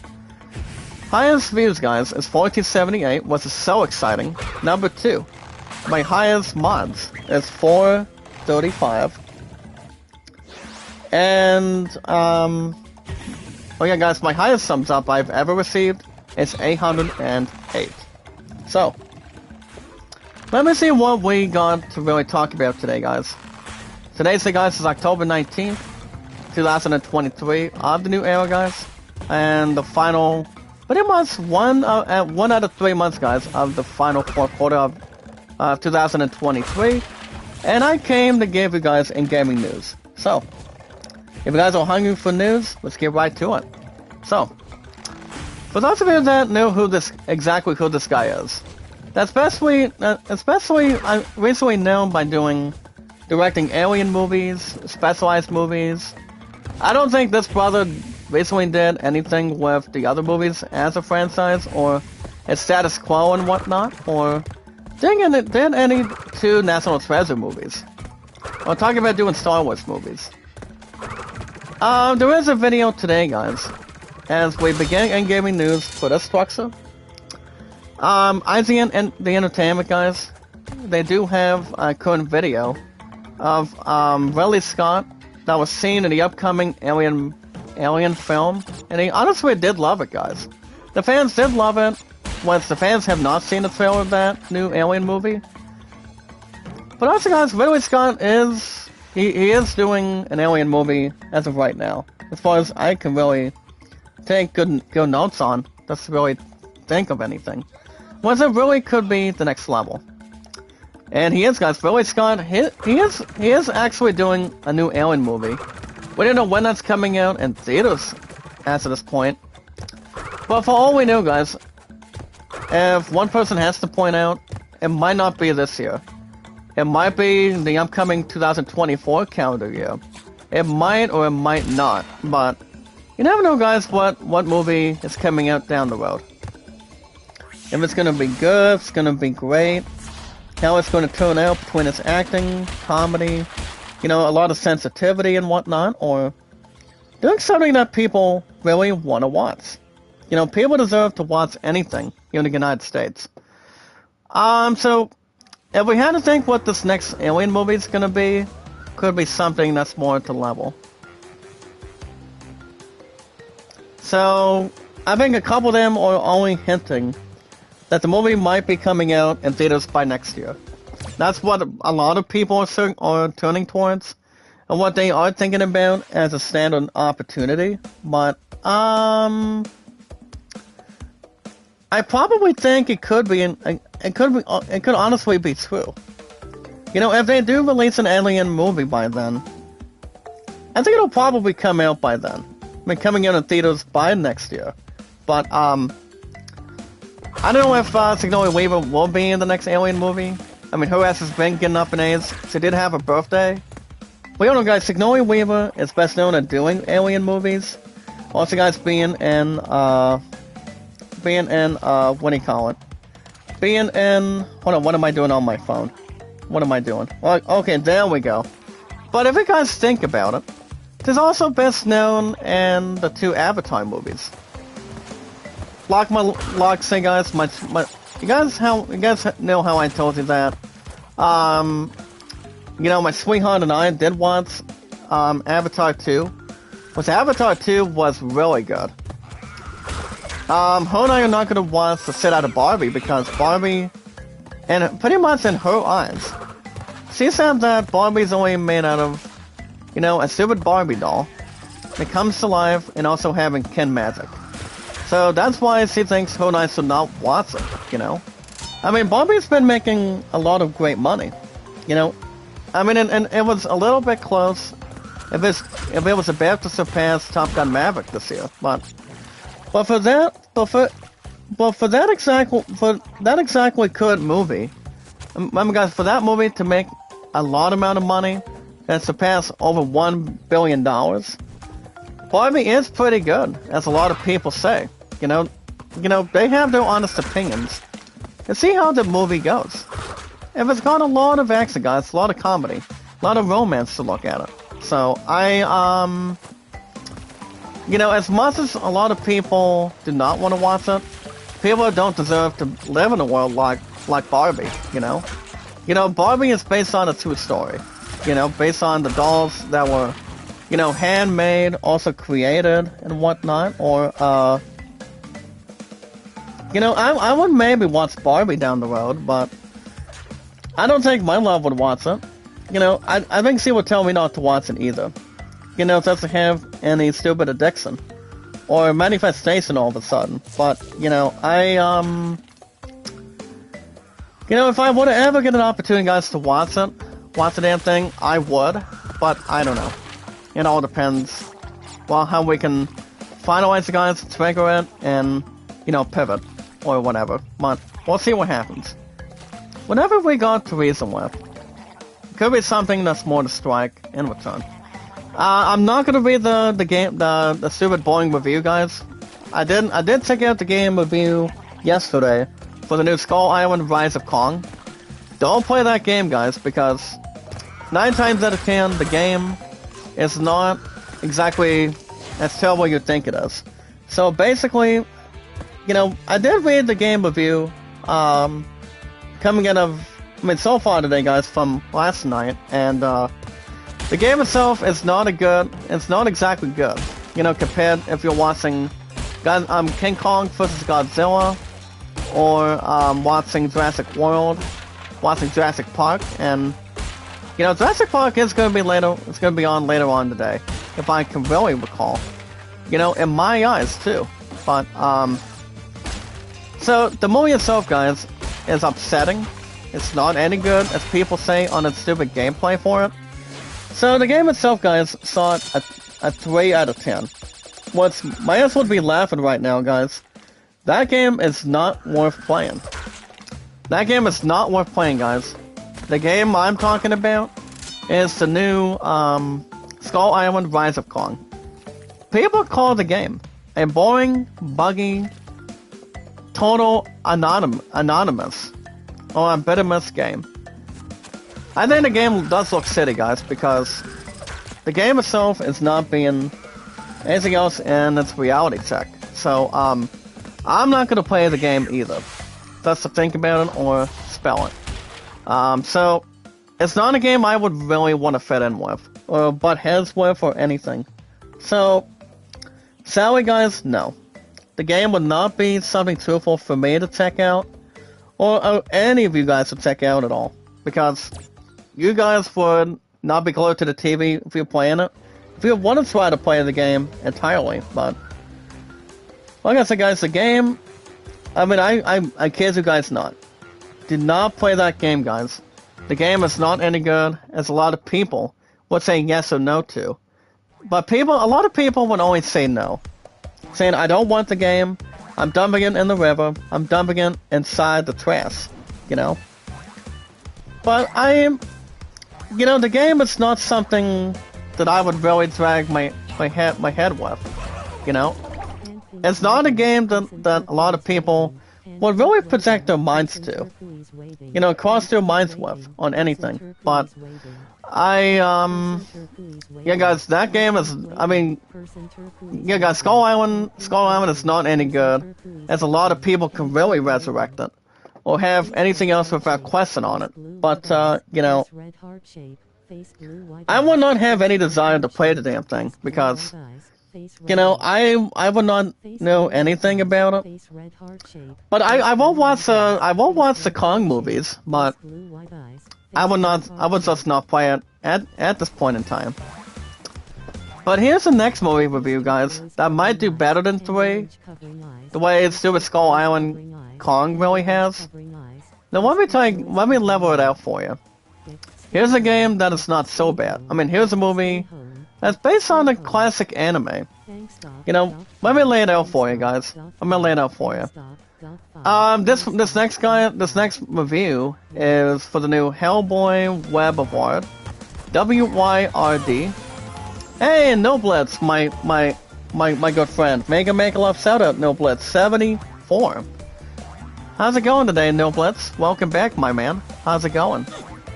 Highest views, guys, is 1478, which is so exciting. Number 2. My highest mods is 435. And, oh yeah, guys, my highest thumbs up I've ever received is 808. So, let me see what we got to really talk about today, guys. Today's day, guys, is October 19th, 2023, of the new era, guys. And the final, pretty much one out of 3 months, guys, of the final 4th quarter of 2023. And I came to give you guys in-gaming news. So, if you guys are hungry for news, let's get right to it. So, for those of you that know exactly who this guy is, especially recently known by directing alien movies, specialized movies. I don't think this brother recently did anything with the other movies as a franchise, or its status quo and whatnot, or did any 2 National Treasure movies. We're talking about doing Star Wars movies. There is a video today, guys, as we begin in-gaming news for this structure. IGN and the Entertainment, guys, they do have a current video of Ridley Scott that was seen in the upcoming Alien film, and he honestly did love it, guys. The fans did love it, once the fans have not seen the trailer of that new Alien movie. But also, guys, Ridley Scott is... He is doing an Alien movie as of right now, as far as I can really take good notes on, just to really think of anything. Once it really could be the next level. And he is, guys, Ridley Scott, he is actually doing a new Alien movie. We don't know when that's coming out in theaters as of this point. But for all we know, guys, if one person has to point out, it might not be this year. It might be the upcoming 2024 calendar year. It might or it might not, but you never know, guys, what movie is coming out down the road. If it's gonna be good, if it's gonna be great, how it's gonna turn out between its acting, comedy, you know, a lot of sensitivity and whatnot, or doing something that people really want to watch. You know, people deserve to watch anything here in the United States. So, if we had to think what this next Alien movie is gonna be, could be something that's more to level. So, I think a couple of them are only hinting that the movie might be coming out in theaters by next year. That's what a lot of people are turning towards, and what they are thinking about as a standard opportunity. But, I probably think it could honestly be true. You know, if they do release an Alien movie by then, I think it'll probably come out by then. I mean, coming out in theaters by next year. But, I don't know if Sigourney Weaver will be in the next Alien movie. I mean, her ass has been getting up in age. She did have a birthday. But you know, guys, Sigourney Weaver is best known at doing Alien movies. Also, guys, being in, what do you call it? Hold on, what am I doing on my phone? What am I doing? Well, okay, there we go. But if you guys think about it, she's also best known in the 2 Avatar movies. Say, guys, You guys know how I told you that? You know, my sweetheart and I did watch Avatar 2. Which Avatar 2 was really good. Her and I are not gonna watch the shit out of Barbie because Barbie, and pretty much in her eyes, she said that Barbie's only made out of, you know, a stupid Barbie doll that comes to life and also having kin magic. So that's why she thinks her and I should not watch it, you know? I mean, Barbie's been making a lot of great money, you know? I mean, and it was a little bit close if it was about to surpass Top Gun Maverick this year, but for that exactly good movie, remember guys, for that movie to make a lot amount of money and surpass over $1 billion, Barbie is pretty good, as a lot of people say. You know, they have their honest opinions. And see how the movie goes. If it's got a lot of action, guys, a lot of comedy, a lot of romance to look at it. So you know, as much as a lot of people do not want to watch it, people don't deserve to live in a world like Barbie, you know? You know, Barbie is based on a true story. You know, based on the dolls that were, you know, handmade, also created and whatnot, or, you know, I would maybe watch Barbie down the road, but I don't think my love would watch it. You know, I think she would tell me not to watch it either. You know, it doesn't have any stupid addiction or manifestation all of a sudden. But, you know, you know, if I would ever get an opportunity, guys, to watch the damn thing, I would. But I don't know. It all depends, well, how we can finalize the guys, trigger it, and, you know, pivot or whatever. But we'll see what happens. Whatever we got to reason with, could be something that's more to strike in return. I'm not gonna read the stupid boring review, guys. I did check out the game review yesterday for the new Skull Island Rise of Kong. Don't play that game, guys, because 9 times out of 10 the game is not exactly as terrible as you think it is. So basically, you know, I did read the game review coming out of, I mean, so far today, guys, from last night, and the game itself is not exactly good. You know, compared if you're watching King Kong vs. Godzilla, or watching Jurassic World, watching Jurassic Park, and you know, Jurassic Park is going to be later. It's going to be on later on today, if I can really recall. You know, in my eyes too. But so the movie itself, guys, is upsetting. It's not any good, as people say, on its stupid gameplay for it. So the game itself, guys, saw it a 3 out of 10. What's my ass would be laughing right now, guys. That game is not worth playing. That game is not worth playing, guys. The game I'm talking about is the new Skull Island Rise of Kong. People call the game a boring, buggy, total anonymous, or amphibious game. I think the game does look silly, guys, because the game itself is not being anything else in its reality check. So, I'm not going to play the game either. Just to think about it or spell it. So, it's not a game I would really want to fit in with, or butt heads with, or anything. So, sadly, guys, no. The game would not be something truthful for me to check out, or any of you guys to check out at all, because you guys would not be glued to the TV if you're playing it. If you want to try to play the game entirely, but like I said, guys, the game, I mean, I kid you guys not. Do not play that game, guys. The game is not any good, as a lot of people would say yes or no to. But a lot of people would always say no. Saying, I don't want the game, I'm dumping it in the river, I'm dumping it inside the trash, you know? But you know, the game is not something that I would really drag my head with, you know? It's not a game that a lot of people would really project their minds to, you know, cross their minds with on anything. But yeah, guys, that game is, I mean, yeah, guys, Skull Island is not any good, as a lot of people can really resurrect it. or have anything else without question on it. But, you know, I would not have any desire to play the damn thing, because, you know, I would not know anything about it. But I won't watch the Kong movies, but I would just not play it at this point in time. But here's the next movie review, guys, that might do better than 3, the way Stupid Skull Island Kong really has. Now let me level it out for you. Here's a game that is not so bad. I mean, here's a movie that's based on a classic anime. You know, let me lay it out for you, guys. I'm gonna lay it out for you. This next review is for the new Hellboy Web of Ward, WYRD. Hey, No Blitz, my good friend. Make a love shout out, No Blitz 74. How's it going today, No Blitz? Welcome back, my man. How's it going?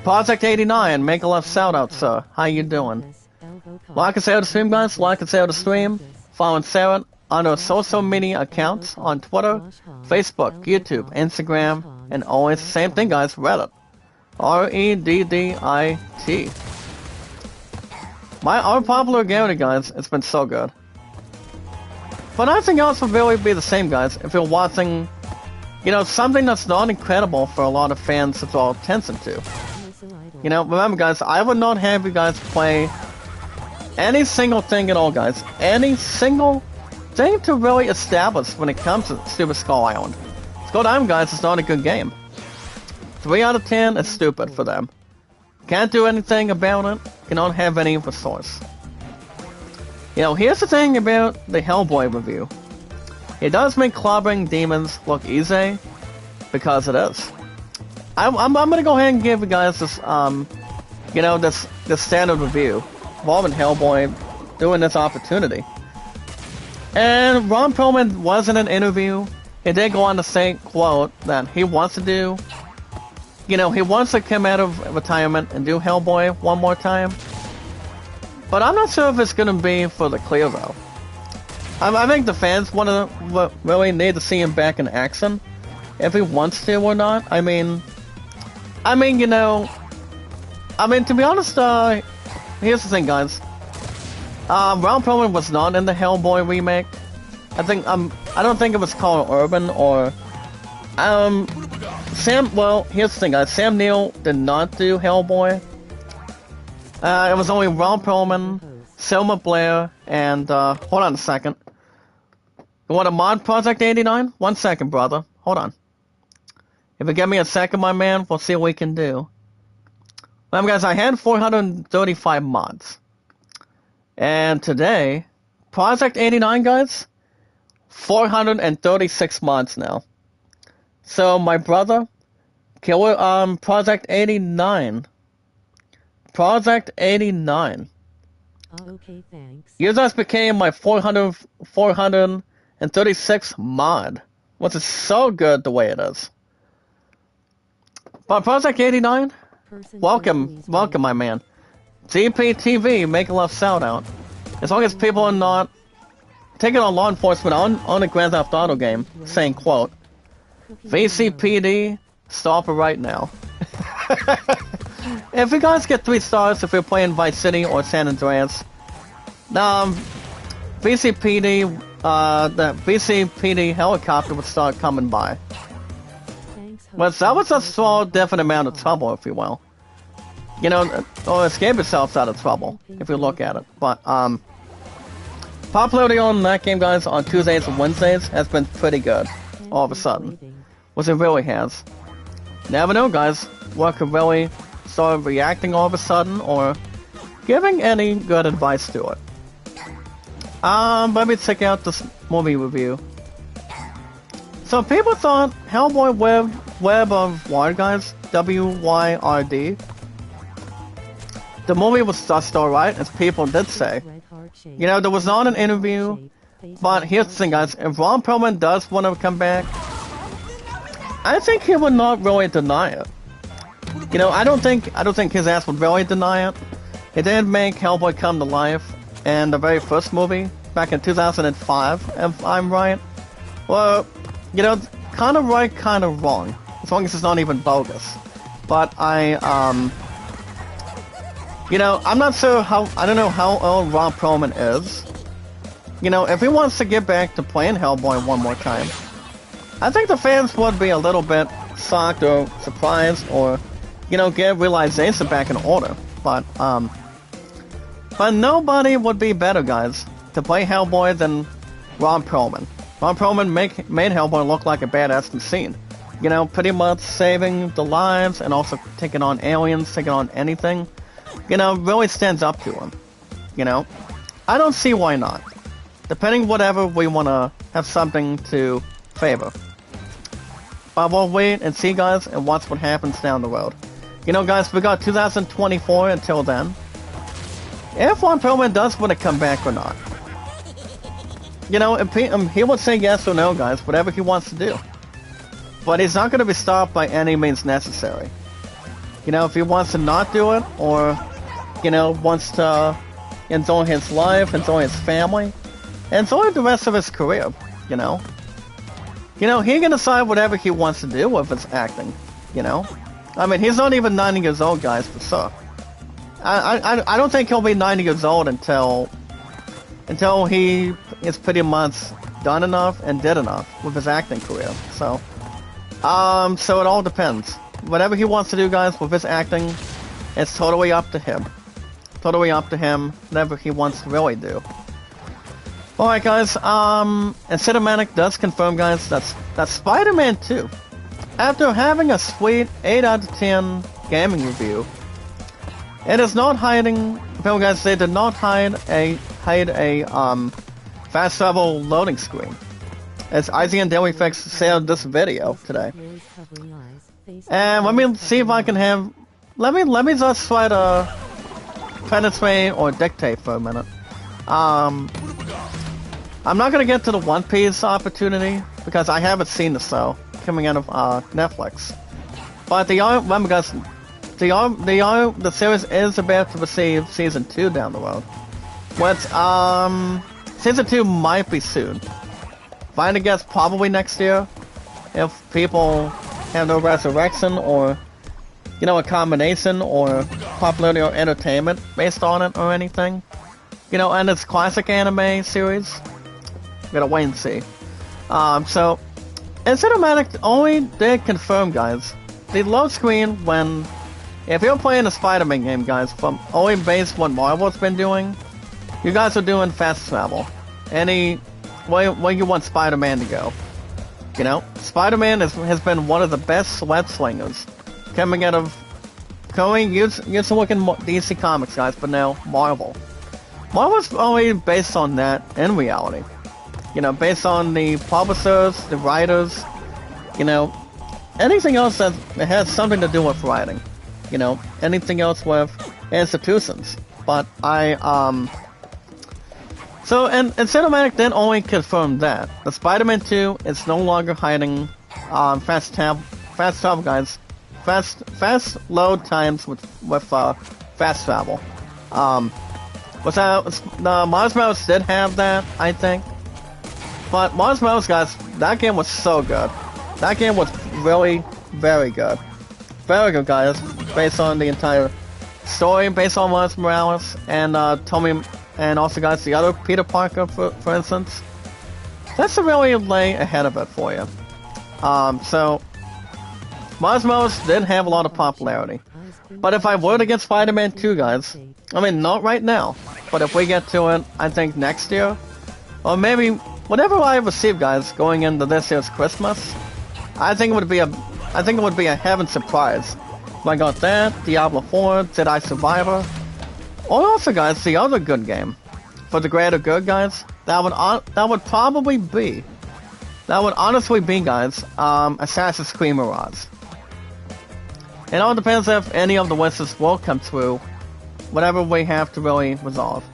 Project 89, make a love shout out, sir. How you doing? Like and share the stream, guys. Like and share the stream. Following Sarah on her social media accounts on Twitter, Facebook, YouTube, Instagram, and always the same thing, guys, Reddit. REDDIT. My unpopular gaming, guys, it's been so good. But nothing else will really be the same, guys, if you're watching, you know, something that's not incredible for a lot of fans to draw attention to. You know, remember, guys, I would not have you guys play any single thing at all, guys. Any single thing to really establish when it comes to Stupid Skull Island. Skull Island, guys, is not a good game. 3 out of 10 is stupid for them. Can't do anything about it. Cannot have any resource. You know, here's the thing about the Hellboy review. It does make clobbering demons look easy, because it is. I'm gonna go ahead and give you guys this, you know, this standard review involving Hellboy doing this opportunity. And Ron Perlman was in an interview. He did go on to say, quote, that he wants to do, you know, he wants to come out of retirement and do Hellboy one more time. But I'm not sure if it's gonna be for the clear, though. I think the fans really need to see him back in action, if he wants to or not. I mean, you know, to be honest, here's the thing, guys. Ron Perlman was not in the Hellboy remake. I don't think it was called Urban or, well, here's the thing, guys. Sam Neill did not do Hellboy. It was only Ron Perlman, Selma Blair, and, hold on a second. You want to mod Project 89? 1 second, brother. Hold on. If you give me a second, my man, we'll see what we can do. Well, guys, I had 435 mods. And today, Project 89, guys, 436 mods now. So, my brother, Project 89. Project 89. Okay, thanks. You guys became my 436 mod, which is so good the way it is. But Project 89, welcome, my man. GPTV, make a love shout out. As long as people are not taking on law enforcement on a Grand Theft Auto game, saying, quote, VCPD, stop it right now. If you guys get 3 stars if you're playing Vice City or San Andreas, VCPD, the VCPD helicopter would start coming by. Well, that was a small, definite amount of trouble, if you will. You know, or escape yourself out of trouble, if you look at it. But, popularity on that game, guys, on Tuesdays and Wednesdays has been pretty good, all of a sudden. Which it really has. Never know, guys, what could really start reacting all of a sudden, or giving any good advice to it. Let me check out this movie review. So people thought Hellboy Web of Ward, guys, WYRD. The movie was just alright, as people did say. You know, there was not an interview, but here's the thing, guys. If Ron Perlman does want to come back, I think he would not really deny it. You know, I don't think his ass would really deny it. He did make Hellboy come to life in the very first movie, back in 2005, if I'm right. Well, you know, kind of right, kind of wrong. as long as it's not even bogus. But you know, I'm not sure I don't know how old Ron Perlman is. You know, if he wants to get back to playing Hellboy one more time, I think the fans would be a little bit shocked or surprised, or, you know, get realization back in order. But nobody would be better, guys, to play Hellboy than Ron Perlman. Ron Perlman made Hellboy look like a badass machine. You know, pretty much saving the lives and also taking on aliens, taking on anything. You know, really stands up to him. You know, I don't see why not. Depending whatever we want to have something to favor. But we'll wait and see, guys, and watch what happens down the road. You know, guys, we got 2024 until then. If Ron Perlman does want to come back or not. You know, he would say yes or no, guys, whatever he wants to do. But he's not going to be stopped by any means necessary. You know, if he wants to not do it, or, you know, wants to enjoy his life, enjoy his family, enjoy the rest of his career, you know. You know, he can decide whatever he wants to do with his acting, you know. I mean, he's not even 90 years old, guys, for sure. I don't think he'll be 90 years old until he is pretty much done enough and did enough with his acting career. So it all depends. Whatever he wants to do, guys, with his acting, it's totally up to him. Totally up to him, whatever he wants to really do. Alright, guys, and Cinematic does confirm, guys, that Spider-Man 2, after having a sweet 8 out of 10 gaming review, it is not hiding, guys, they did not hide a fast travel loading screen. As IGN Daily Fix shared this video today. And let me see if I can have, let me just try to penetrate or dictate for a minute. I'm not gonna get to the One Piece opportunity because I haven't seen the show coming out of Netflix. But remember, guys, the series is about to receive season 2 down the road. Season 2 might be soon. If I had to guess, probably next year, if people have no resurrection or, you know, a combination or popularity or entertainment based on it or anything. You know, and it's classic anime series. Gotta wait and see. So, and Cinematic only did confirm, guys, the load screen when, if you're playing a Spider-Man game, guys, from only based what Marvel's been doing, you guys are doing fast travel. Where you want Spider-Man to go. You know, Spider-Man has been one of the best web slingers coming out of used to look in DC Comics, guys, but now Marvel. Marvel's only based on that in reality. You know, based on the publishers, the writers, you know, anything else that has something to do with writing. You know, anything else with institutions. But So, and Cinematic did only confirm that the Spider-Man 2 is no longer hiding fast travel, guys, fast load times with fast travel. Miles Morales did have that, I think, but Miles Morales, guys, that game was so good. That game was really very good, guys, based on the entire story, based on Miles Morales and Tommy. And also, guys, the other Peter Parker, for instance, that's a really lay ahead of it for you. So, Miles Morales did have a lot of popularity. But if I were to get Spider-Man 2, guys, I mean, not right now, but if we get to it, I think next year, or maybe whatever I receive, guys, going into this year's Christmas, I think it would be a heaven surprise. If I got that, Diablo 4, Jedi Survivor. Or also, guys, the other good game for the greater good, guys, that would honestly be, guys, Assassin's Creed Mirage. It all depends if any of the wishes will come through, whatever we have to really resolve.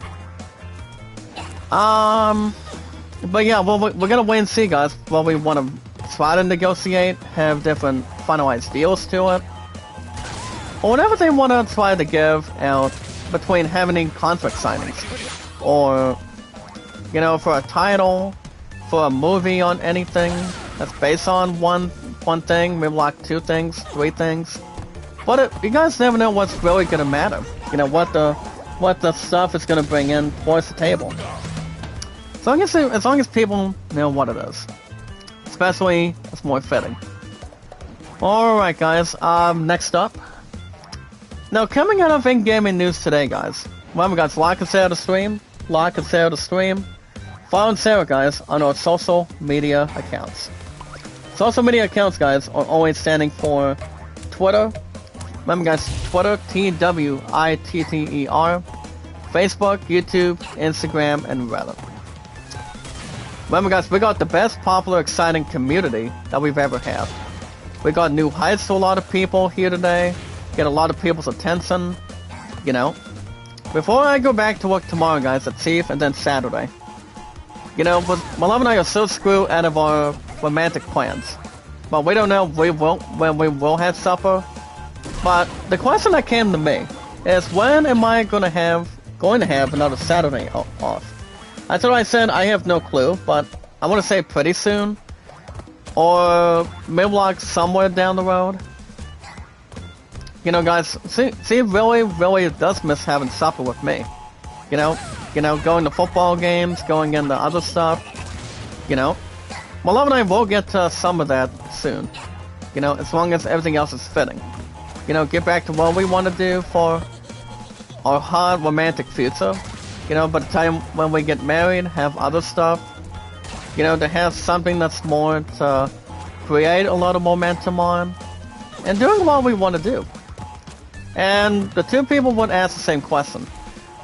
But yeah, we're gonna wait and see, guys, what we want to try to negotiate, have different finalized deals to it, or whatever they want to try to give out between having contract signings, or, you know, for a title, for a movie on anything, that's based on one thing, maybe like 2 things, 3 things. But you guys never know what's really gonna matter. You know what the stuff is gonna bring in towards the table. As long as people know what it is, especially it's more fitting. All right, guys. Next up. Now, coming out of in-gaming news today, guys. Remember, guys, like and share the stream. Like and share the stream. Follow and share, guys, on our social media accounts. Social media accounts, guys, are always standing for Twitter. Remember, guys, Twitter, Twitter, Facebook, YouTube, Instagram, and Reddit. Remember, guys, we got the best, popular, exciting community that we've ever had. We got new heights to a lot of people here today. Get a lot of people's attention, you know. Before I go back to work tomorrow, guys, at Chief, and then Saturday. You know, my love and I are so screwed out of our romantic plans. But we don't know when we will have supper. But the question that came to me is, when am I going to have another Saturday off? That's what I said. I have no clue, but I want to say pretty soon, or maybe like somewhere down the road. You know, guys, see, really does miss having supper with me. You know, going to football games, going into other stuff. You know, my love and I will get to some of that soon. You know, as long as everything else is fitting. You know, get back to what we want to do for our hard romantic future. You know, by the time when we get married, have other stuff. You know, to have something that's more to create a lot of momentum on. And doing what we want to do. And the 2 people would ask the same question.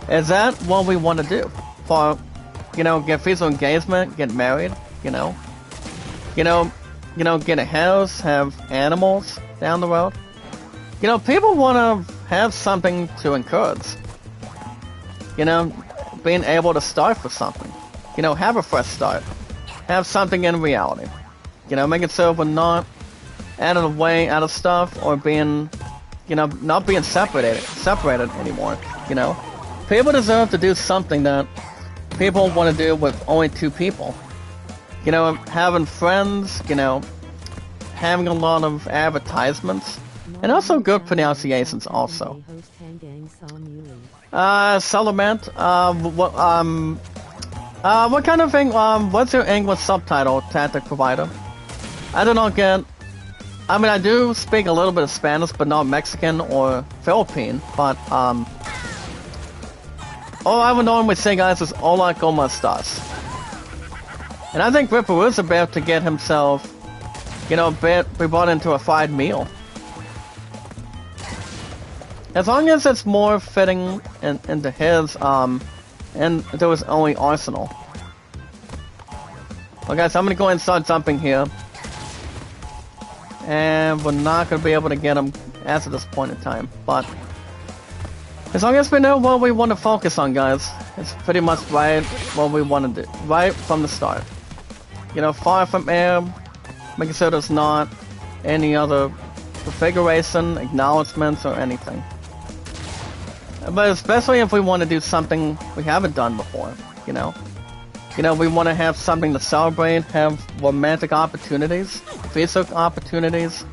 Is that what we want to do? For, you know, get physical engagement, get married, you know? Get a house, have animals down the road. You know, people want to have something to encourage. You know, being able to start for something. You know, have a fresh start. Have something in reality. You know, make it so we're not out of the way, out of stuff, or being, you know, not being separated anymore. You know, people deserve to do something that people want to do with only 2 people. You know, having friends, you know, having a lot of advertisements, and also good pronunciations also. Settlement, what kind of thing, what's your English subtitle, Tactic Provider? I do not get, I mean, I do speak a little bit of Spanish, but not Mexican or Philippine, but, all I would normally say, guys, is hola, como estas? And I think Ripper is about to get himself, you know, be brought into a fried meal. As long as it's more fitting into his, into his only arsenal. Well, guys, I'm gonna go ahead and start jumping here. And we're not gonna be able to get him as of this point in time, but as long as we know what we want to focus on, guys, it's pretty much right what we want to do, right from the start. You know, far from air, making sure there's not any other configuration, acknowledgements, or anything. But especially if we want to do something we haven't done before, you know. You know, we want to have something to celebrate, have romantic opportunities, physical opportunities,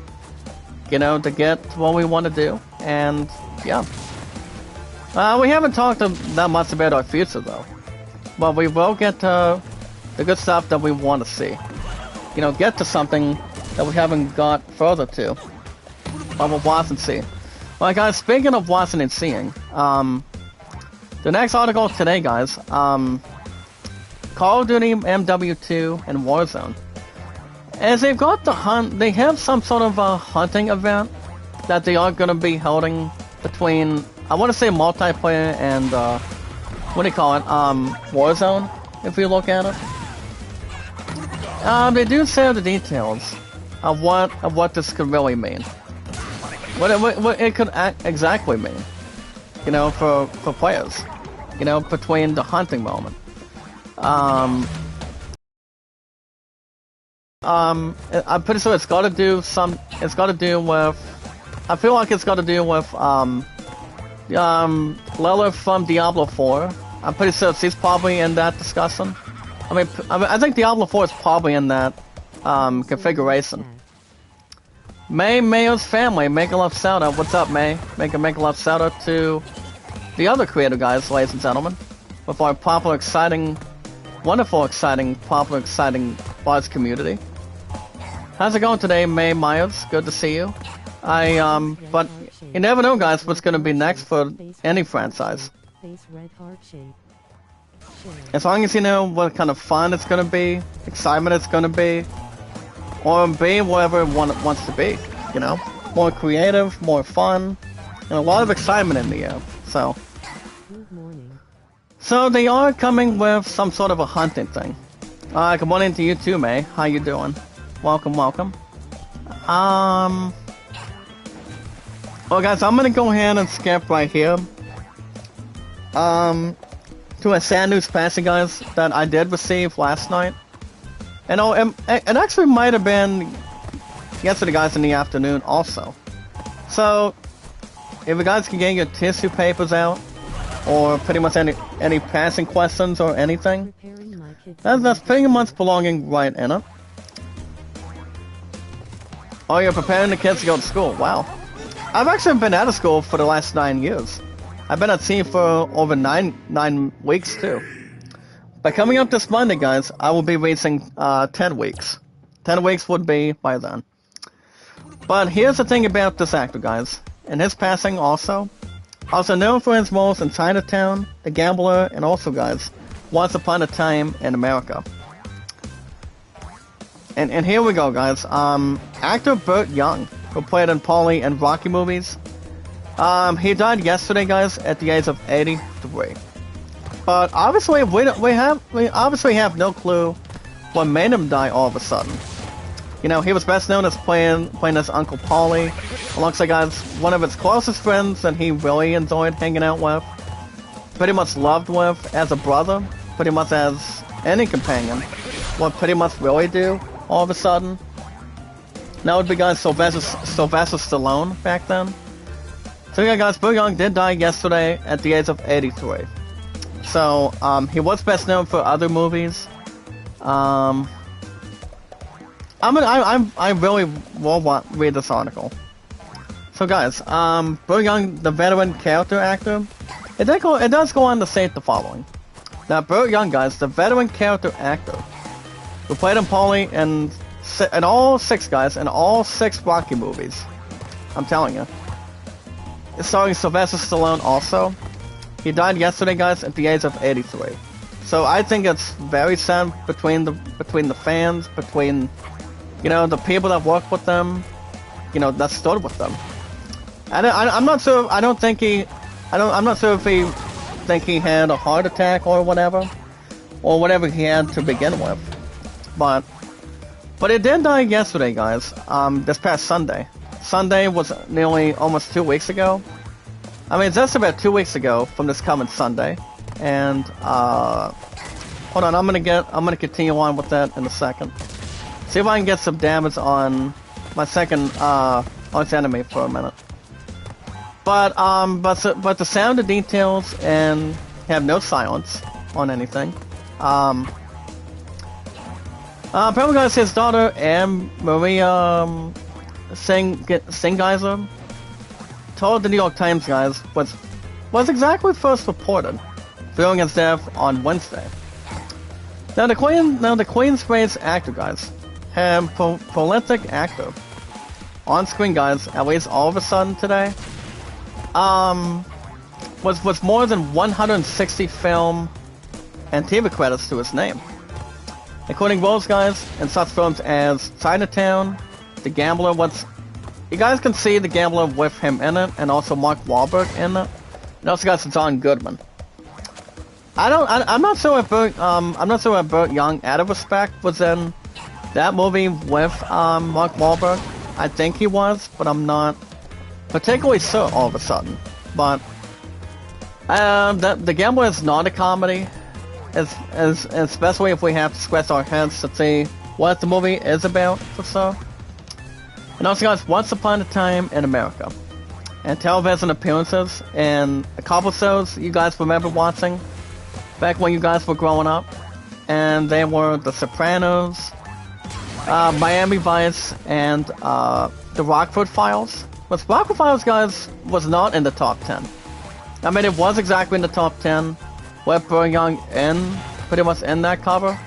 you know, to get what we want to do, and yeah. We haven't talked that much about our future though, but we will get to the good stuff that we want to see. You know, get to something that we haven't got further to, but we'll watch and see. Well, guys, speaking of watching and seeing, the next article today, guys, Call of Duty MW2 and Warzone. As they've got the hunt, they have some sort of a hunting event that they are going to be holding between, I want to say multiplayer and, what do you call it, Warzone, if you look at it. They do say the details of what this could really mean. What it could exactly mean, you know, for players, you know, between the hunting moment. I'm pretty sure it's got to do with, I feel like it's got to do with, Lilith from Diablo 4. I'm pretty sure she's probably in that discussion. I think Diablo 4 is probably in that configuration. Mayo's family, make a love shout out. What's up, May? Make a love shout out to the other creative guys, ladies and gentlemen, with our popular, exciting, wonderful, exciting, popular, exciting buzz community. How's it going today, May Myers? Good to see you. But you never know, guys, what's going to be next for any franchise. As long as you know what kind of fun it's going to be, excitement it's going to be, or be whatever it wants to be, you know? More creative, more fun, and a lot of excitement in the air, so. So they are coming with some sort of a hunting thing. Good morning to you too, May. How you doing? Welcome, welcome. Well, guys, I'm gonna go ahead and skip right here. To a sad news passing, guys, that I did receive last night. And it actually might have been yesterday, guys, in the afternoon also. So, if you guys can get your tissue papers out, or pretty much any passing questions or anything, that's pretty much belonging right in it. Oh, you're preparing the kids to go to school. Wow. I've actually been out of school for the last 9 years. I've been at sea for over nine weeks too. But coming up this Monday, guys, I will be reaching 10 weeks. 10 weeks would be by then. But here's the thing about this actor, guys. In his passing also known for his roles in Chinatown, The Gambler, and also, guys, Once Upon a Time in America. And here we go, guys. Actor Burt Young, who played in Paulie and Rocky movies. He died yesterday, guys, at the age of 83. But obviously, we obviously have no clue what made him die all of a sudden. You know, he was best known as playing as Uncle Paulie, alongside, guys, one of his closest friends that he really enjoyed hanging out with, pretty much loved with as a brother, pretty much as any companion, would pretty much really do all of a sudden. That would be, guys, Sylvester Stallone back then. So yeah, guys, Burt Young did die yesterday at the age of 83. So, he was best known for other movies. I really will read this article. So guys, Burt Young, the veteran character actor, it does go on to say the following. Now, Burt Young, guys, the veteran character actor, who played in Paulie in all 6, guys, in all 6 Rocky movies. I'm telling you. It's starring Sylvester Stallone also. He died yesterday, guys, at the age of 83. So I think it's very sad between the fans, between, you know, the people that work with them, you know, that stood with them. I'm not sure. I'm not sure if he had a heart attack or whatever he had to begin with. But it did die yesterday, guys. This past Sunday. Sunday was nearly almost 2 weeks ago. I mean, it's just about 2 weeks ago from this coming Sunday. And hold on, I'm gonna continue on with that in a second. See if I can get some damage on my second arch enemy for a minute. But the sound of details and have no silence on anything. Apparently, guys, his daughter Maria Singeiser told the New York Times, guys, was exactly first reported, viewing his death on Wednesday. Now the Queen's Race actor, guys, have prolific actor on screen, guys, at least all of a sudden today, was more than 160 film and TV credits to his name, including roles, guys, in such films as Chinatown, The Gambler. You guys can see The Gambler with him in it, and also Mark Wahlberg in it, and also got John Goodman. I'm not sure if Burt Young, out of respect, was in that movie with Mark Wahlberg. I think he was, but I'm not particularly sure all of a sudden. But The Gambler is not a comedy, especially if we have to scratch our heads to see what the movie is about for so. And also, guys, Once Upon a Time in America, and television appearances and a couple shows you guys remember watching back when you guys were growing up, and they were The Sopranos, Miami Vice, and the Rockford Files. But Rockford Files, guys, was not in the top 10. I mean, it was exactly in the top 10, with Burt Young pretty much in that cover,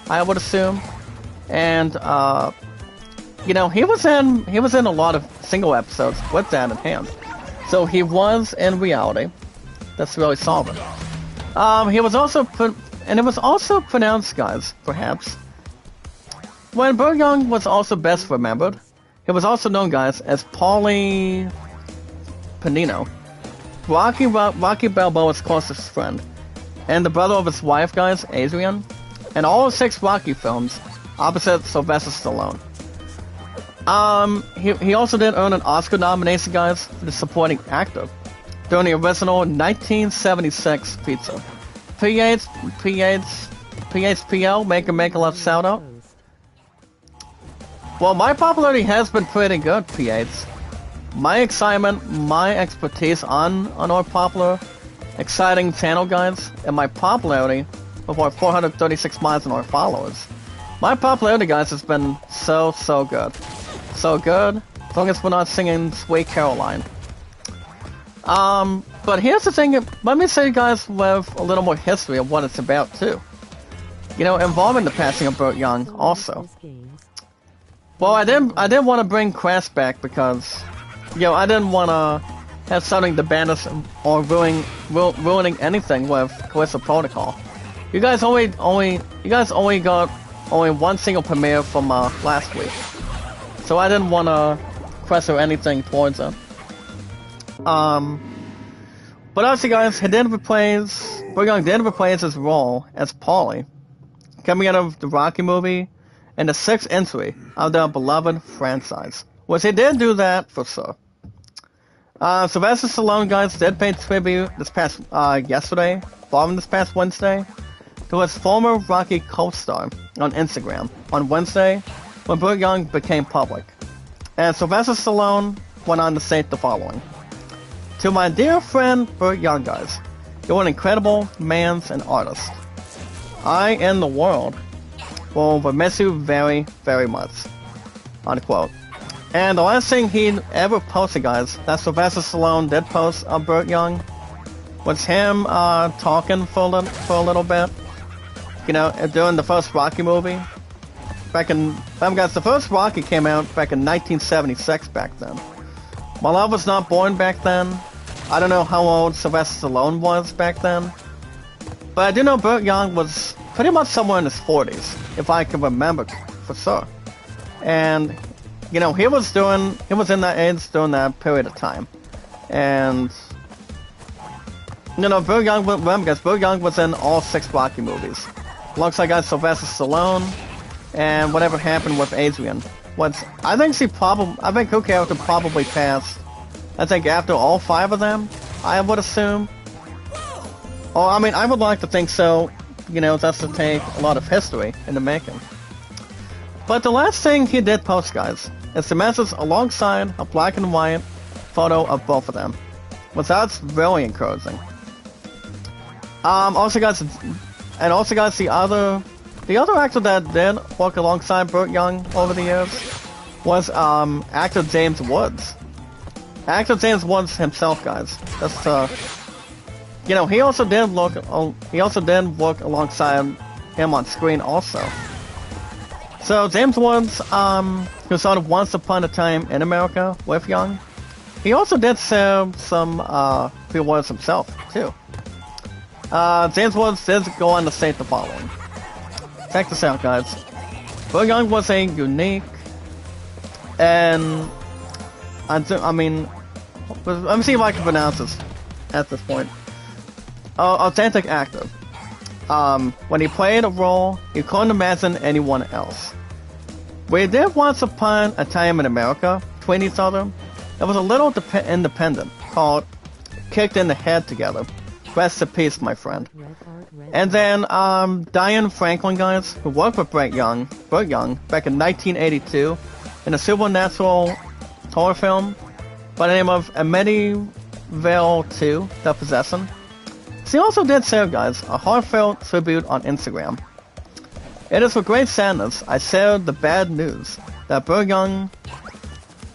I would assume. And, you know, he was in a lot of single episodes with that in hand. So he was in reality. That's really solid. He was also and it was also pronounced, guys, perhaps. When Burt Young was also best remembered, he was also known, guys, as Paulie Panino, Rocky Balboa's closest friend, and the brother of his wife, guys, Adrian, and all 6 Rocky films, opposite Sylvester Stallone. He also did earn an Oscar nomination, guys, for the supporting actor during the original 1976 feature. PHPL, make a love shout out. Well, my popularity has been pretty good, P8s. My excitement, my expertise on our popular, exciting channel, guys, and my popularity of our 436 miles and our followers. My popularity, guys, has been so good. So good, as long as we're not singing Sweet Caroline. But here's the thing, let me say, guys, with a little more history of what it's about, too. You know, involving the passing of Burt Young, also. Well, I didn't want to bring Crash back because, you know, I didn't want to have something to ban us or ruining anything with Callisto Protocol. You guys only got one single premiere from last week, so I didn't want to pressure anything towards it. But obviously, guys, Burt Young did replace his role as Paulie, coming out of the Rocky movie. And the 6th entry of the beloved franchise. Which he did do that for sure. Sylvester Stallone, guys, did pay tribute this past yesterday, following this past Wednesday, to his former Rocky co-star on Instagram on Wednesday when Burt Young became public. And Sylvester Stallone went on to say the following: "To my dear friend Burt Young, guys, you're an incredible man and artist. I and the world will miss you very, very much." Unquote. And the last thing he ever posted, guys, that Sylvester Stallone did post of Burt Young, was him talking for a little bit. You know, during the first Rocky movie. Guys, the first Rocky came out back in 1976 back then. While I was not born back then, I don't know how old Sylvester Stallone was back then. But I do know Burt Young was pretty much somewhere in his 40s, if I can remember for sure. And, you know, he was in that age during that period of time. And, you know, Burt Young was in all 6 Rocky movies. Alongside guys Sylvester Stallone, and whatever happened with Adrian. I think her character probably passed, I think, after all 5 of them, I would assume. Oh, I mean, I would like to think so. You know, that's to take a lot of history in the making. But the last thing he did post, guys, is the message alongside a black and white photo of both of them. Which that's really encouraging. Also, guys, the other actor that did work alongside Burt Young over the years was actor James Woods. Actor James Woods himself, guys. That's you know, he also did work alongside him on screen also. So James Woods, who sort of Once Upon a Time in America with Young, he also did say some few words himself too. James Woods did go on to say the following. Check this out, guys. Burt Young was a unique and let me see if I can pronounce this at this point. Authentic actor. When he played a role, you couldn't imagine anyone else. We did Once Upon a Time in America between each other. It was a little independent called Kicked in the Head Together. Rest in peace, my friend. And then Diane Franklin, guys, who worked with Burt Young back in 1982 in a supernatural horror film by the name of Amityville 2, The Possession. She also did share, guys, a heartfelt tribute on Instagram. It is with great sadness I share the bad news that Burt Young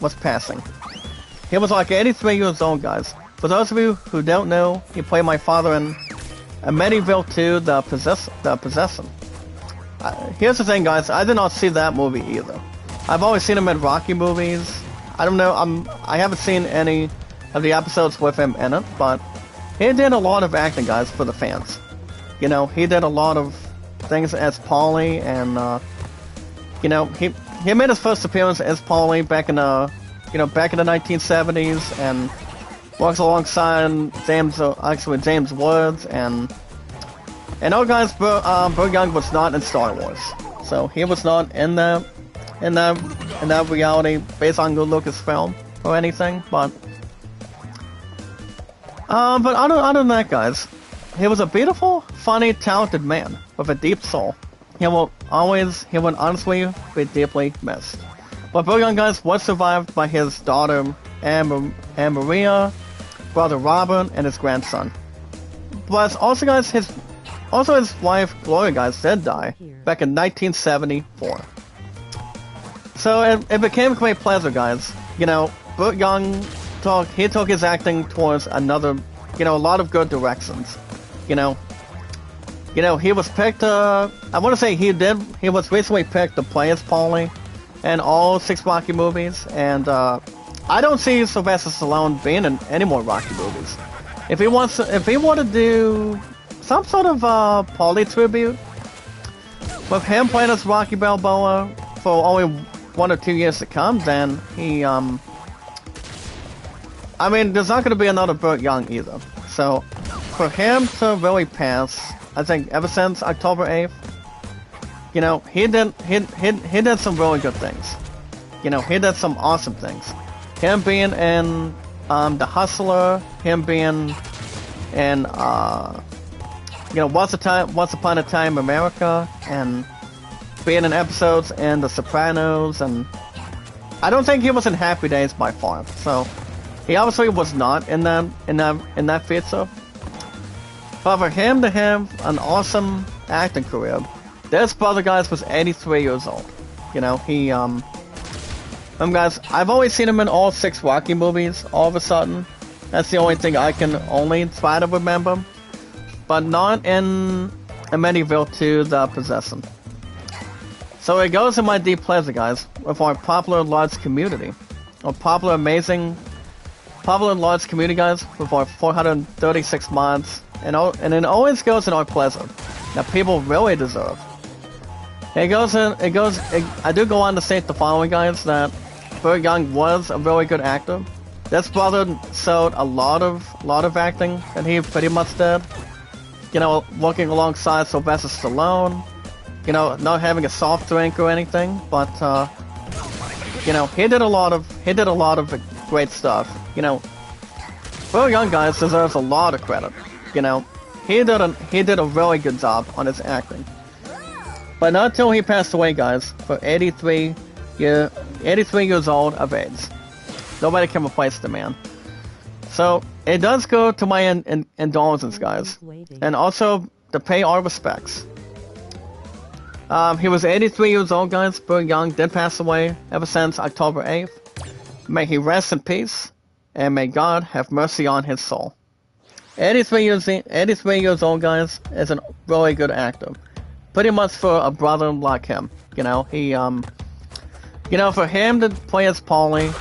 was passing. He was like 83 years old, guys. For those of you who don't know, he played my father in Amityville 2, The Possession. Here's the thing, guys. I did not see that movie either. I've always seen him in Rocky movies. I don't know. I haven't seen any of the episodes with him in it, but he did a lot of acting, guys, for the fans. You know, he did a lot of things as Paulie, and you know, he made his first appearance as Paulie back in the 1970s, and works alongside James Woods, and all, guys. Burt Young was not in Star Wars, so he was not in that reality based on Lucasfilm or anything. But other than that, guys, he was a beautiful, funny, talented man with a deep soul. He will honestly be deeply missed. But Burt Young, guys, was survived by his daughter Anne Maria, brother Robert, and his grandson. But also, guys, his wife Gloria, guys, did die back in 1974. So it became a great pleasure, guys. You know, Burt Young took his acting towards another, a lot of good directions. You know, he was picked. I want to say he was recently picked to play as Paulie in all 6 Rocky movies, and I don't see Sylvester Stallone being in any more Rocky movies. If he want to do some sort of Paulie tribute with him playing as Rocky Balboa for only 1 or 2 years to come, then he I mean, there's not going to be another Burt Young either. So for him to really pass, I think ever since October 8th, he did some really good things. He did some awesome things. Him being in The Hustler, him being in Once Upon a Time America, and being in episodes in The Sopranos, and I don't think he was in Happy Days by far. So he obviously was not in that feature. But for him to have an awesome acting career, this brother, guys, was 83 years old. Guys, I've always seen him in all 6 Rocky movies. All of a sudden, that's the only thing I can only try to remember, but not in Amityville 2, The Possession. So it goes in my deep pleasure, guys, with our popular large community, our popular large community, guys, with our 436 mods, and it always goes in our pleasure that people really deserve. I do go on to state the following, guys, that Burt Young was a really good actor. This brother showed a lot of acting that he pretty much did. Working alongside Sylvester Stallone, not having a soft drink or anything, but he did a lot of great stuff. Burt Young, guys, deserves a lot of credit. He did a really good job on his acting. But not until he passed away, guys, for 83 years old of age. Nobody can replace the man. So it does go to my indulgence, guys, and also to pay our respects. He was 83 years old, guys. Burt Young did pass away ever since October 8th. May he rest in peace, and may God have mercy on his soul. 83 years old, guys, is a really good actor. Pretty much for a brother like him. For him to play as Paulie,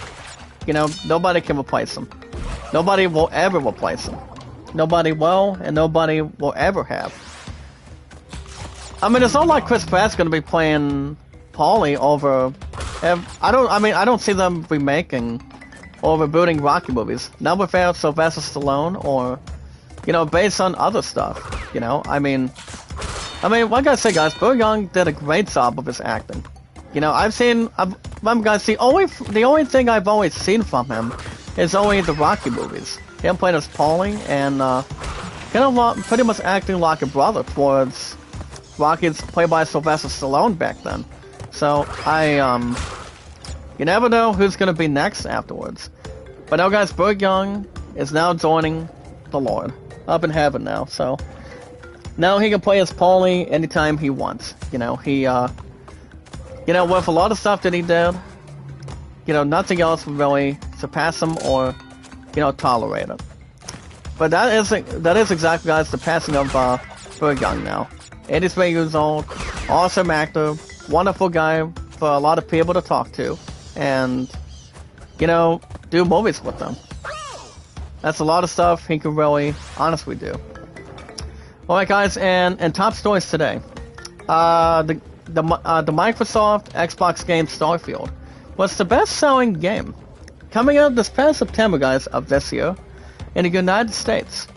nobody can replace him. Nobody will ever replace him. Nobody will, and nobody will ever have. I mean, it's not like Chris Pratt's gonna be playing Paulie over. I don't see them remaking or rebooting Rocky movies. Not without Sylvester Stallone or, based on other stuff. I mean, like I say, guys, Burt Young did a great job of his acting. Guys, the only thing I've always seen from him is only the Rocky movies. Him playing as Paulie and pretty much acting like a brother towards Rocky's played by Sylvester Stallone back then. So you never know who's gonna be next afterwards. But now, guys, Burt Young is now joining the Lord up in heaven now. So Now he can play as Paulie anytime he wants. You know, with a lot of stuff that he did, nothing else would really surpass him or, tolerate it. But that is exactly, guys, the passing of Burt Young now. 83 years old, awesome actor, wonderful guy for a lot of people to talk to, and, do movies with them. That's a lot of stuff he could really honestly do. Alright, guys, and top stories today. The Microsoft Xbox game Starfield was the best-selling game coming out this past September, guys, of this year in the United States.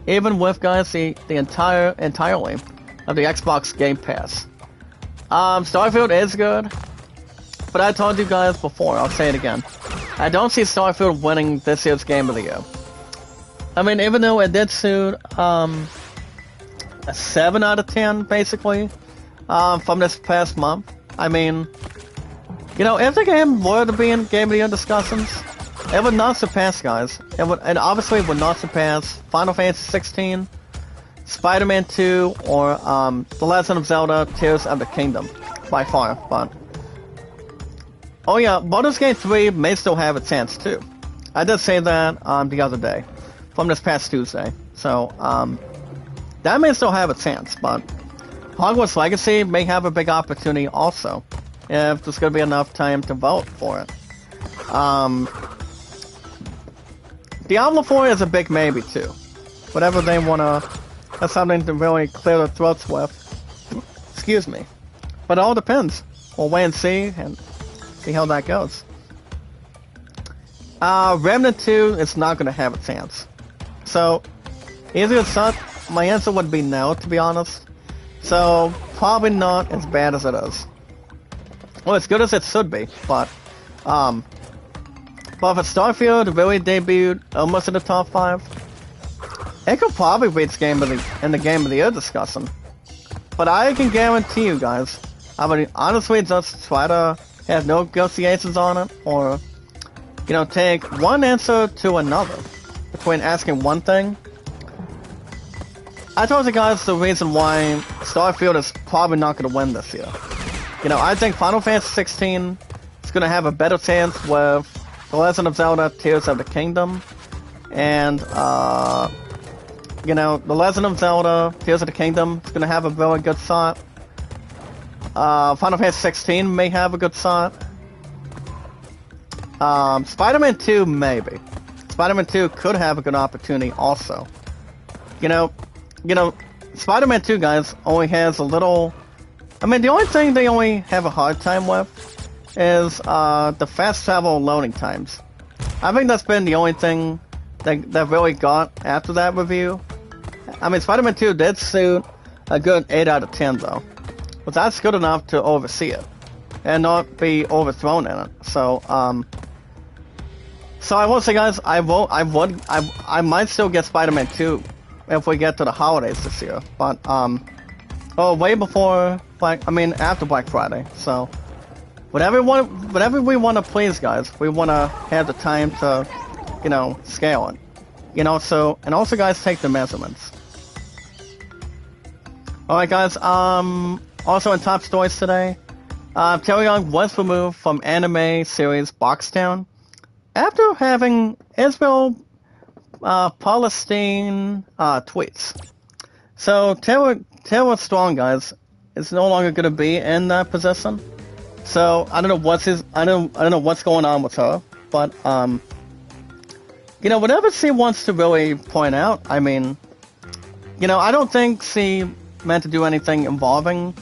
Even with, guys, the entirely of the Xbox Game Pass. Starfield is good, but I told you guys before, I'll say it again. I don't see Starfield winning this year's Game of the Year. I mean, even though it did suit a 7 out of 10, basically, from this past month. I mean, if the game were to be in Game of the Year discussions, it would not surpass, guys. And obviously would not surpass Final Fantasy 16, Spider-Man 2, or The Legend of Zelda: Tears of the Kingdom, by far. But oh yeah, Baldur's Gate 3 may still have a chance too. I did say that the other day, from this past Tuesday. So that may still have a chance, but Hogwarts Legacy may have a big opportunity also, if there's going to be enough time to vote for it. Diablo 4 is a big maybe too. Whatever they want to, that's something to really clear their throats with. Excuse me. But it all depends. We'll wait and see how that goes. Remnant 2 is not going to have a chance. So, easy as such, my answer would be no, to be honest. So, probably not as bad as it is. Well, as good as it should be, but if Starfield really debuted almost in the top 5, it could probably beat in the Game of the Year discussion. But I can guarantee you guys, I would honestly just try to have no negotiations on it, or, take one answer to another between asking one thing. I told you guys the reason why Starfield is probably not going to win this year. I think Final Fantasy 16 is going to have a better chance with The Legend of Zelda: Tears of the Kingdom, and The Legend of Zelda: Tears of the Kingdom is going to have a really good shot. Final Fantasy 16 may have a good shot. Spider-Man 2 maybe. Spider-Man 2 could have a good opportunity also. Spider-Man 2, guys, only has a little... I mean, the only thing they only have a hard time with is the fast travel loading times. I think that's been the only thing that really got after that review. I mean, Spider-Man 2 did suit a good 8 out of 10, though. But that's good enough to oversee it and not be overthrown in it. So I will say, guys, I might still get Spider-Man 2 if we get to the holidays this year. But way before after Black Friday. So whatever we want to please, guys, we want to have the time to, scale it. And also, guys, take the measurements. Alright, guys, also in top stories today, Burt Young was removed from anime series Boxtown after having Israel Palestine tweets. So Taylor Strong, guys, is no longer going to be in that position. So I don't know what's going on with her, but whatever she wants to really point out, I mean, I don't think she meant to do anything involving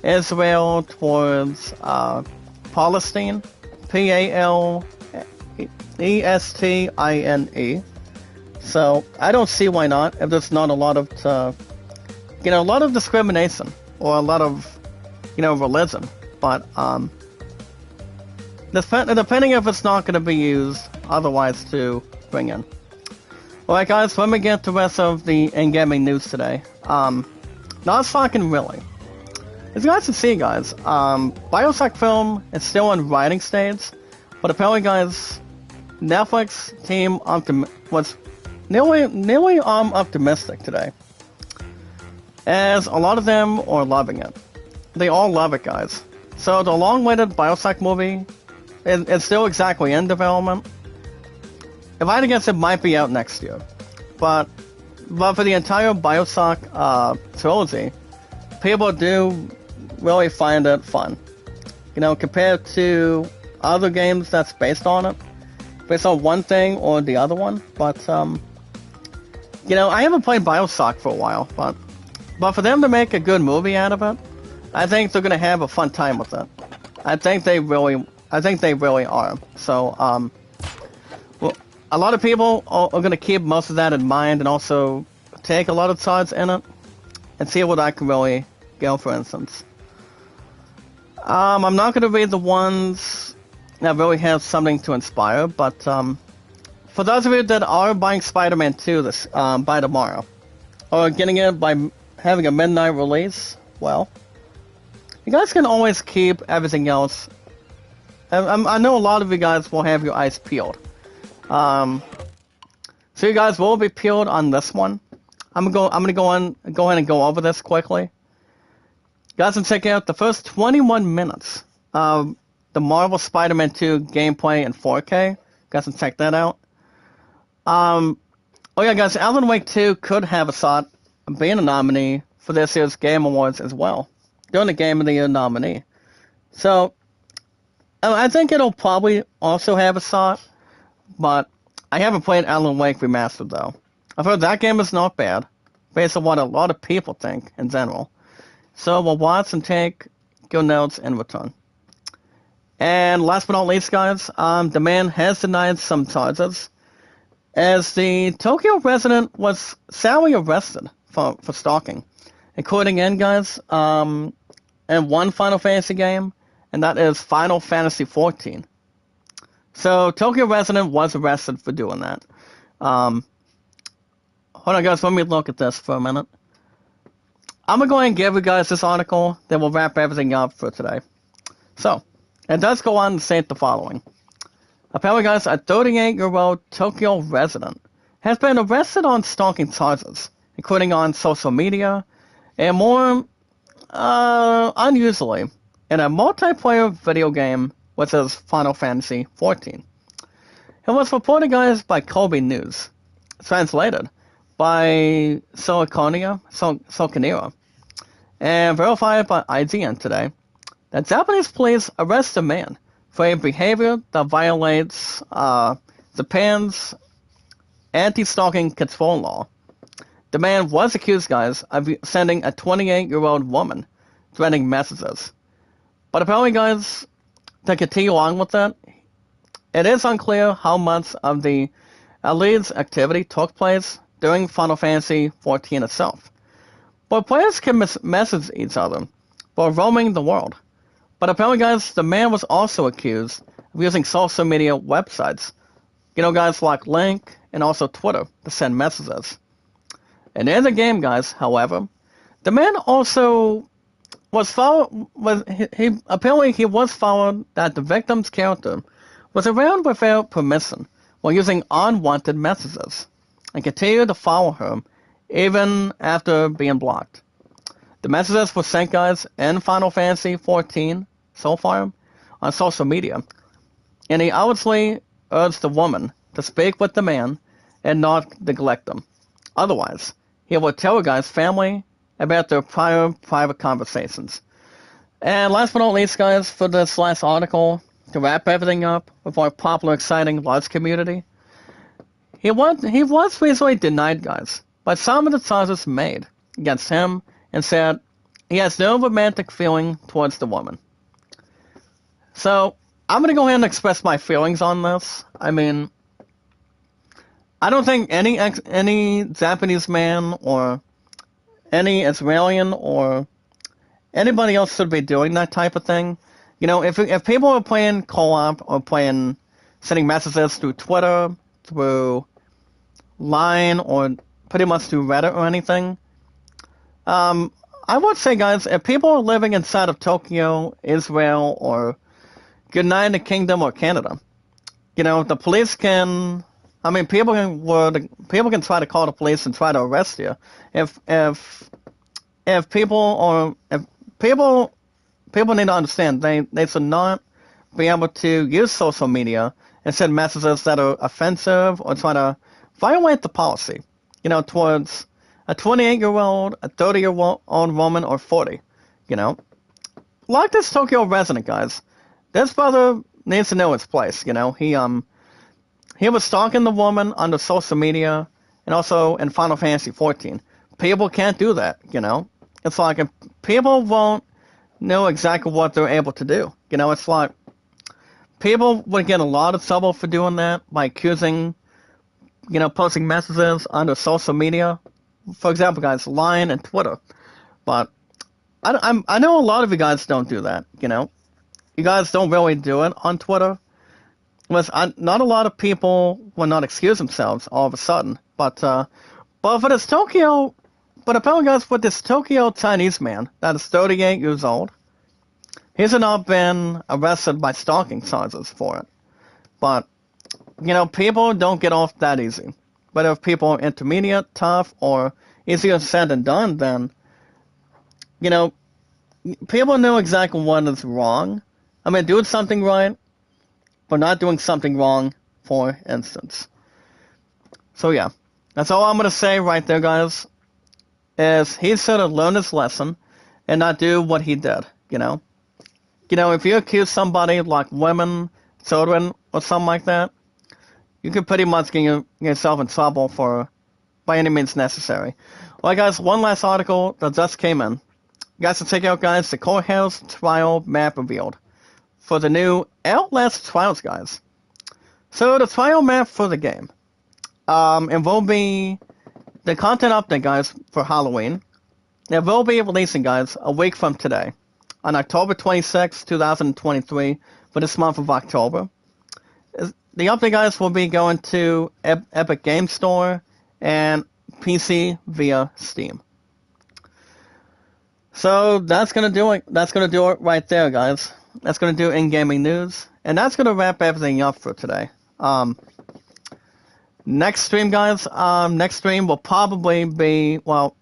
Israel towards Palestine, Palestine. So I don't see why not, if there's not a lot of discrimination or a lot of religion. But depending if it's not going to be used otherwise to bring in. Alright, guys, let me get the rest of the in-gaming news today. Not fucking really. As you guys can see, guys, Bioshock film is still in writing stage, but apparently, guys, Netflix team was nearly optimistic today. as a lot of them are loving it. They all love it, guys. So the long-awaited Bioshock movie is still exactly in development. If I had to guess, it might be out next year. But for the entire Bioshock trilogy, people do really find it fun. You know, compared to other games that's based on it, based on one thing or the other one. But you know, I haven't played Bioshock for a while, but for them to make a good movie out of it, I think they're gonna have a fun time with it. I think they really are. So well, a lot of people are gonna keep most of that in mind and also take a lot of sides in it and see what I can really go, for instance. I'm not gonna read the ones that really have something to inspire, but for those of you that are buying Spider-Man 2 by tomorrow, or getting it by having a midnight release, well, you guys can always keep everything else. I know a lot of you guys will have your eyes peeled. So you guys will be peeled on this one. I'm gonna go ahead and go over this quickly. You guys can check out the first 21 minutes of the Marvel Spider-Man 2 gameplay in 4K. You guys can check that out. Oh yeah, guys, Alan Wake 2 could have a shot of being a nominee for this year's Game Awards as well. Doing the Game of the Year nominee. So, I think it'll probably also have a shot, but I haven't played Alan Wake Remastered though. I've heard that game is not bad, based on what a lot of people think in general. So we'll watch and take good notes in return. And last but not least, guys, the man has denied some charges, as the Tokyo resident was soundly arrested for stalking, including in, guys, in one Final Fantasy game, and that is Final Fantasy XIV. So Tokyo resident was arrested for doing that. Hold on, guys, let me look at this for a minute. I'm going to go ahead and give you guys this article, then we'll wrap everything up for today. So, it does go on to say the following. Apparently, guys, a 38-year-old Tokyo resident has been arrested on stalking charges, including on social media, and more unusually, in a multiplayer video game, which is Final Fantasy XIV. It was reported, guys, by Kobe News, translated by Siliconera, and verified by IGN today, that Japanese police arrest a man for a behavior that violates Japan's anti-stalking control law. The man was accused, guys, of sending a 28-year-old woman threatening messages. But apparently, guys, to continue on with that, it is unclear how much of the alleged activity took place during Final Fantasy XIV itself. But players can message each other while roaming the world. But apparently, guys, the man was also accused of using social media websites, you know, guys, like Link and also Twitter to send messages. And in the game, guys, however, the man also was apparently he was followed that the victim's character was around without permission while using unwanted messages, and continued to follow her even after being blocked. The messages were sent, guys, in Final Fantasy XIV so far on social media, and he obviously urged the woman to speak with the man and not neglect them. Otherwise, he would tell the guy's family about their prior private conversations. And last but not least, guys, for this last article, to wrap everything up with our popular, exciting, large community, he was recently denied, guys, by some of the charges made against him, and said he has no romantic feeling towards the woman. So, I'm going to go ahead and express my feelings on this. I mean, I don't think any Japanese man or any Israeli or anybody else should be doing that type of thing. You know, if people are playing co-op or sending messages through Twitter, through Line, or pretty much through Reddit or anything, I would say, guys, if people are living inside of Tokyo, Israel, or United Kingdom or Canada, you know, the police can. I mean, people can try to call the police and try to arrest you if if people need to understand they should not be able to use social media and send messages that are offensive or try to violate the policy, towards a 28-year-old, a 30-year-old woman, or 40, you know. Like this Tokyo resident, guys. This brother needs to know his place, He was stalking the woman on the social media and also in Final Fantasy 14. People can't do that, It's like if people won't know exactly what they're able to do. It's like people would get a lot of trouble for doing that by accusing, posting messages on their social media. For example, guys, Line and Twitter. But I know a lot of you guys don't do that, You guys don't really do it on Twitter. Not a lot of people will not excuse themselves all of a sudden. But for this Tokyo, but apparently, guys, with this Tokyo Chinese man that is 38 years old, he's not been arrested by stalking charges for it. But, people don't get off that easy. But if people are intermediate, tough, or easier said than done, then, people know exactly what is wrong. I mean, doing something right, but not doing something wrong, for instance. So, yeah. That's all I'm going to say right there, guys, is he should have learned his lesson and not do what he did, If you accuse somebody like women, children, or something like that, you could pretty much get yourself in trouble by any means necessary. Well, guys, one last article that just came in. You guys can check out, guys, the courthouse trial map revealed for the new Outlast Trials, guys. So the trial map for the game, it will be the content update, guys, for Halloween. It will be releasing, guys, a week from today, on October 26, 2023, for this month of October. The update, guys, will be going to Epic Game Store and PC via Steam. So that's gonna do it. That's gonna do it right there, guys. That's gonna do in-gaming news, and that's gonna wrap everything up for today. Next stream, guys. Next stream will probably be, well,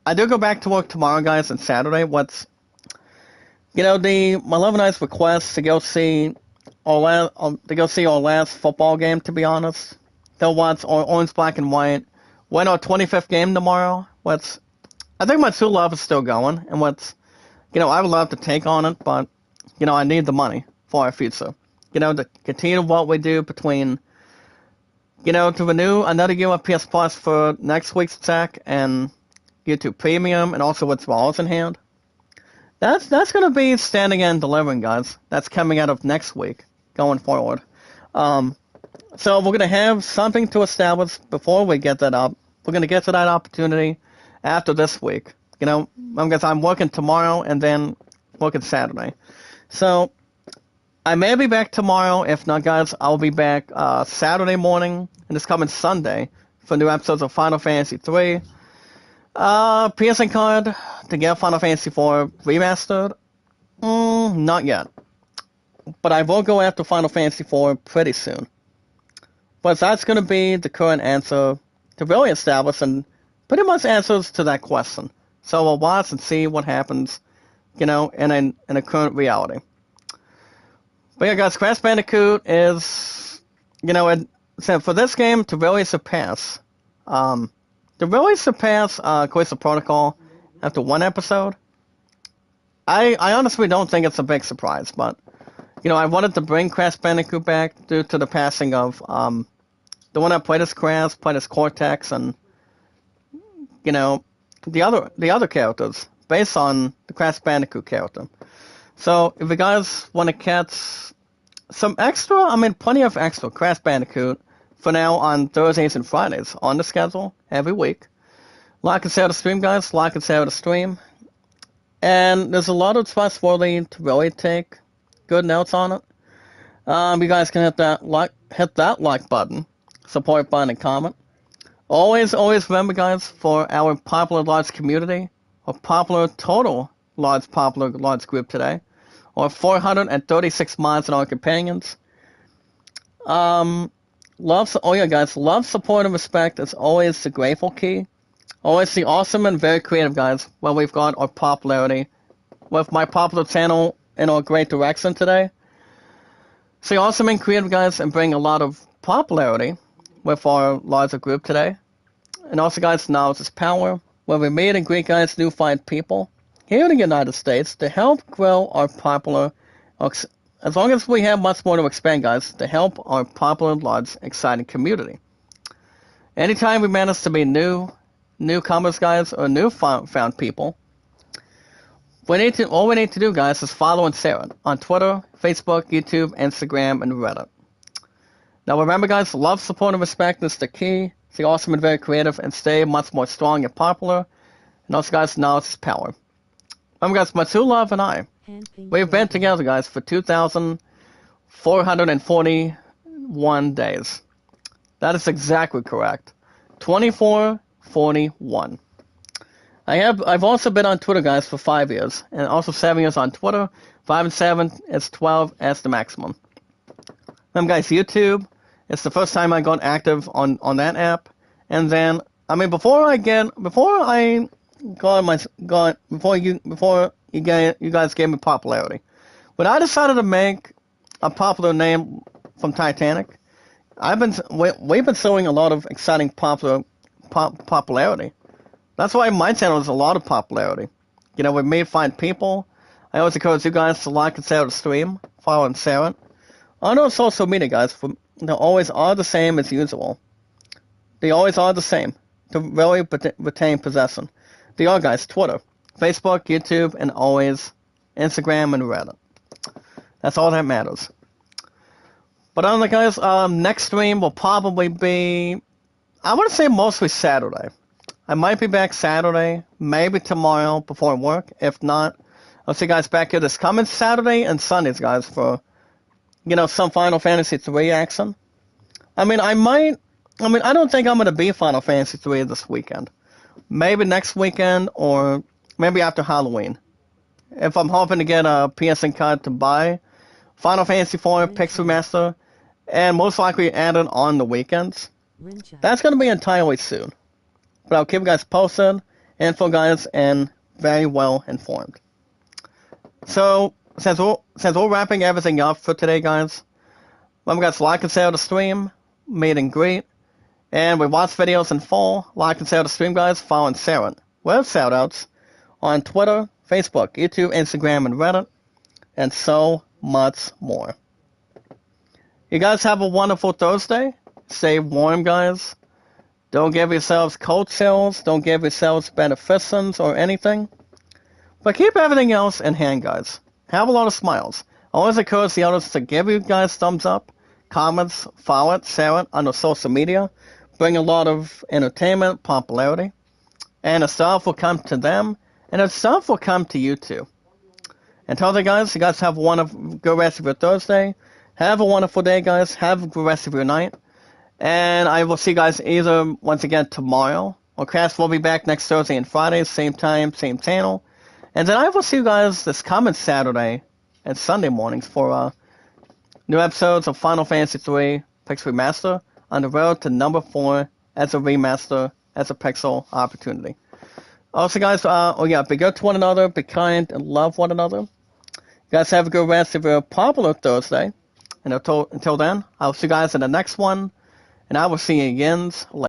I do go back to work tomorrow, guys, and Saturday. My Love Night's request to go see our last football game, to be honest. They'll watch Orange, Black, and White win our 25th game tomorrow. I think my true love is still going, and I would love to take on it, but, I need the money for our future. To continue what we do between, to renew another year of PS Plus for next week's attack and YouTube Premium, and also withdrawals in hand. That's going to be standing and delivering, guys. That's coming out of next week, going forward. So we're going to have something to establish before we get that up. We're going to get to that opportunity after this week. Because I'm working tomorrow and then working Saturday. So I may be back tomorrow. If not, guys, I'll be back Saturday morning and this coming Sunday for new episodes of Final Fantasy 3. PSN card to get Final Fantasy 4 remastered? Not yet. But I will go after Final Fantasy 4 pretty soon. But that's going to be the current answer to really establish and pretty much answers to that question. So we'll watch and see what happens, in a current reality. But yeah, guys, Crash Bandicoot is, so for this game to really surpass, Callisto Protocol after one episode, I honestly don't think it's a big surprise, but, I wanted to bring Crash Bandicoot back due to the passing of, the one that played as Crash, played as Cortex, and, the other characters, based on the Crash Bandicoot character. So, if you guys want to catch plenty of extra Crash Bandicoot for now on Thursdays and Fridays on the schedule every week. Like and share the stream, guys. Like and share the stream. And there's a lot of trustworthy to really take good notes on it. You guys can hit that like button, support button, and comment. Always remember, guys, for our popular large community, or popular total popular large group today, or 436 mods and our companions. Love, support, and respect is always the grateful key. Always the awesome and very creative guys. Well, we've got our popularity with my popular channel in our great direction today. So awesome and creative guys and bring a lot of popularity with our larger group today. And also guys, knowledge is power. Where we meet and greet guys, new find people here in the United States to help grow our popular, as long as we have much more to expand guys, to help our popular, large, exciting community. Anytime we manage to be newcomers guys, or new found people, all we need to do guys is follow and share it on Twitter, Facebook, YouTube, Instagram, and Reddit. Now remember guys, love, support, and respect is the key. Stay awesome and very creative, and stay much more strong and popular. And also guys, knowledge is power. Remember guys, my true love and I, we've been together guys for 2,441 days. That is exactly correct. 2441. I've also been on Twitter guys for 5 years, and also 7 years on Twitter. 5 and 7 is 12 as the maximum. Remember guys, YouTube, it's the first time I got active on that app. And then, before you guys gave me popularity, when I decided to make a popular name from Titanic, we've been showing a lot of exciting popularity. That's why my channel has a lot of popularity. We may find people. I always encourage you guys to like and share the stream, follow and share it. On our social media, guys, they always are the same as usual. They always are the same to really retain possession. They are, guys, Twitter, Facebook, YouTube, and always Instagram and Reddit. That's all that matters. But on the guys, next stream will probably be, I want to say mostly Saturday. I might be back Saturday, maybe tomorrow before work. If not, I'll see you guys back here this coming Saturday and Sundays, guys, for, some Final Fantasy 3 action. I don't think I'm going to be Final Fantasy 3 this weekend. Maybe next weekend or maybe after Halloween. If I'm hoping to get a PSN card to buy Final Fantasy 4 Pix Remaster, and most likely add it on the weekends. That's going to be entirely soon. But I'll keep you guys posted, info guys, and very well informed. So, since we're wrapping everything up for today, guys, remember guys, like and share the stream, meet and greet, and we watch videos in full. Like and share the stream, guys, follow and share it. We have shoutouts on Twitter, Facebook, YouTube, Instagram, and Reddit, and so much more. You guys have a wonderful Thursday. Stay warm, guys. Don't give yourselves cold chills. Don't give yourselves beneficence or anything. But keep everything else in hand, guys. Have a lot of smiles. Always encourage the others to give you guys thumbs up, comments, follow it, share it on the social media. Bring a lot of entertainment, popularity. And the stuff will come to them, and the stuff will come to you too. Until then, guys, you guys have a good rest of your Thursday. Have a wonderful day, guys. Have a good rest of your night. And I will see you guys either, once again, tomorrow. Or Crash will be back next Thursday and Friday, same time, same channel. And then I will see you guys this coming Saturday and Sunday mornings for new episodes of Final Fantasy 3 Pixel Remaster on the road to number 4 as a remaster, as a Pixel opportunity. Also, guys, be good to one another, be kind, and love one another. You guys have a good rest of your popular Thursday. And until then, I'll see you guys in the next one. And I will see you again later.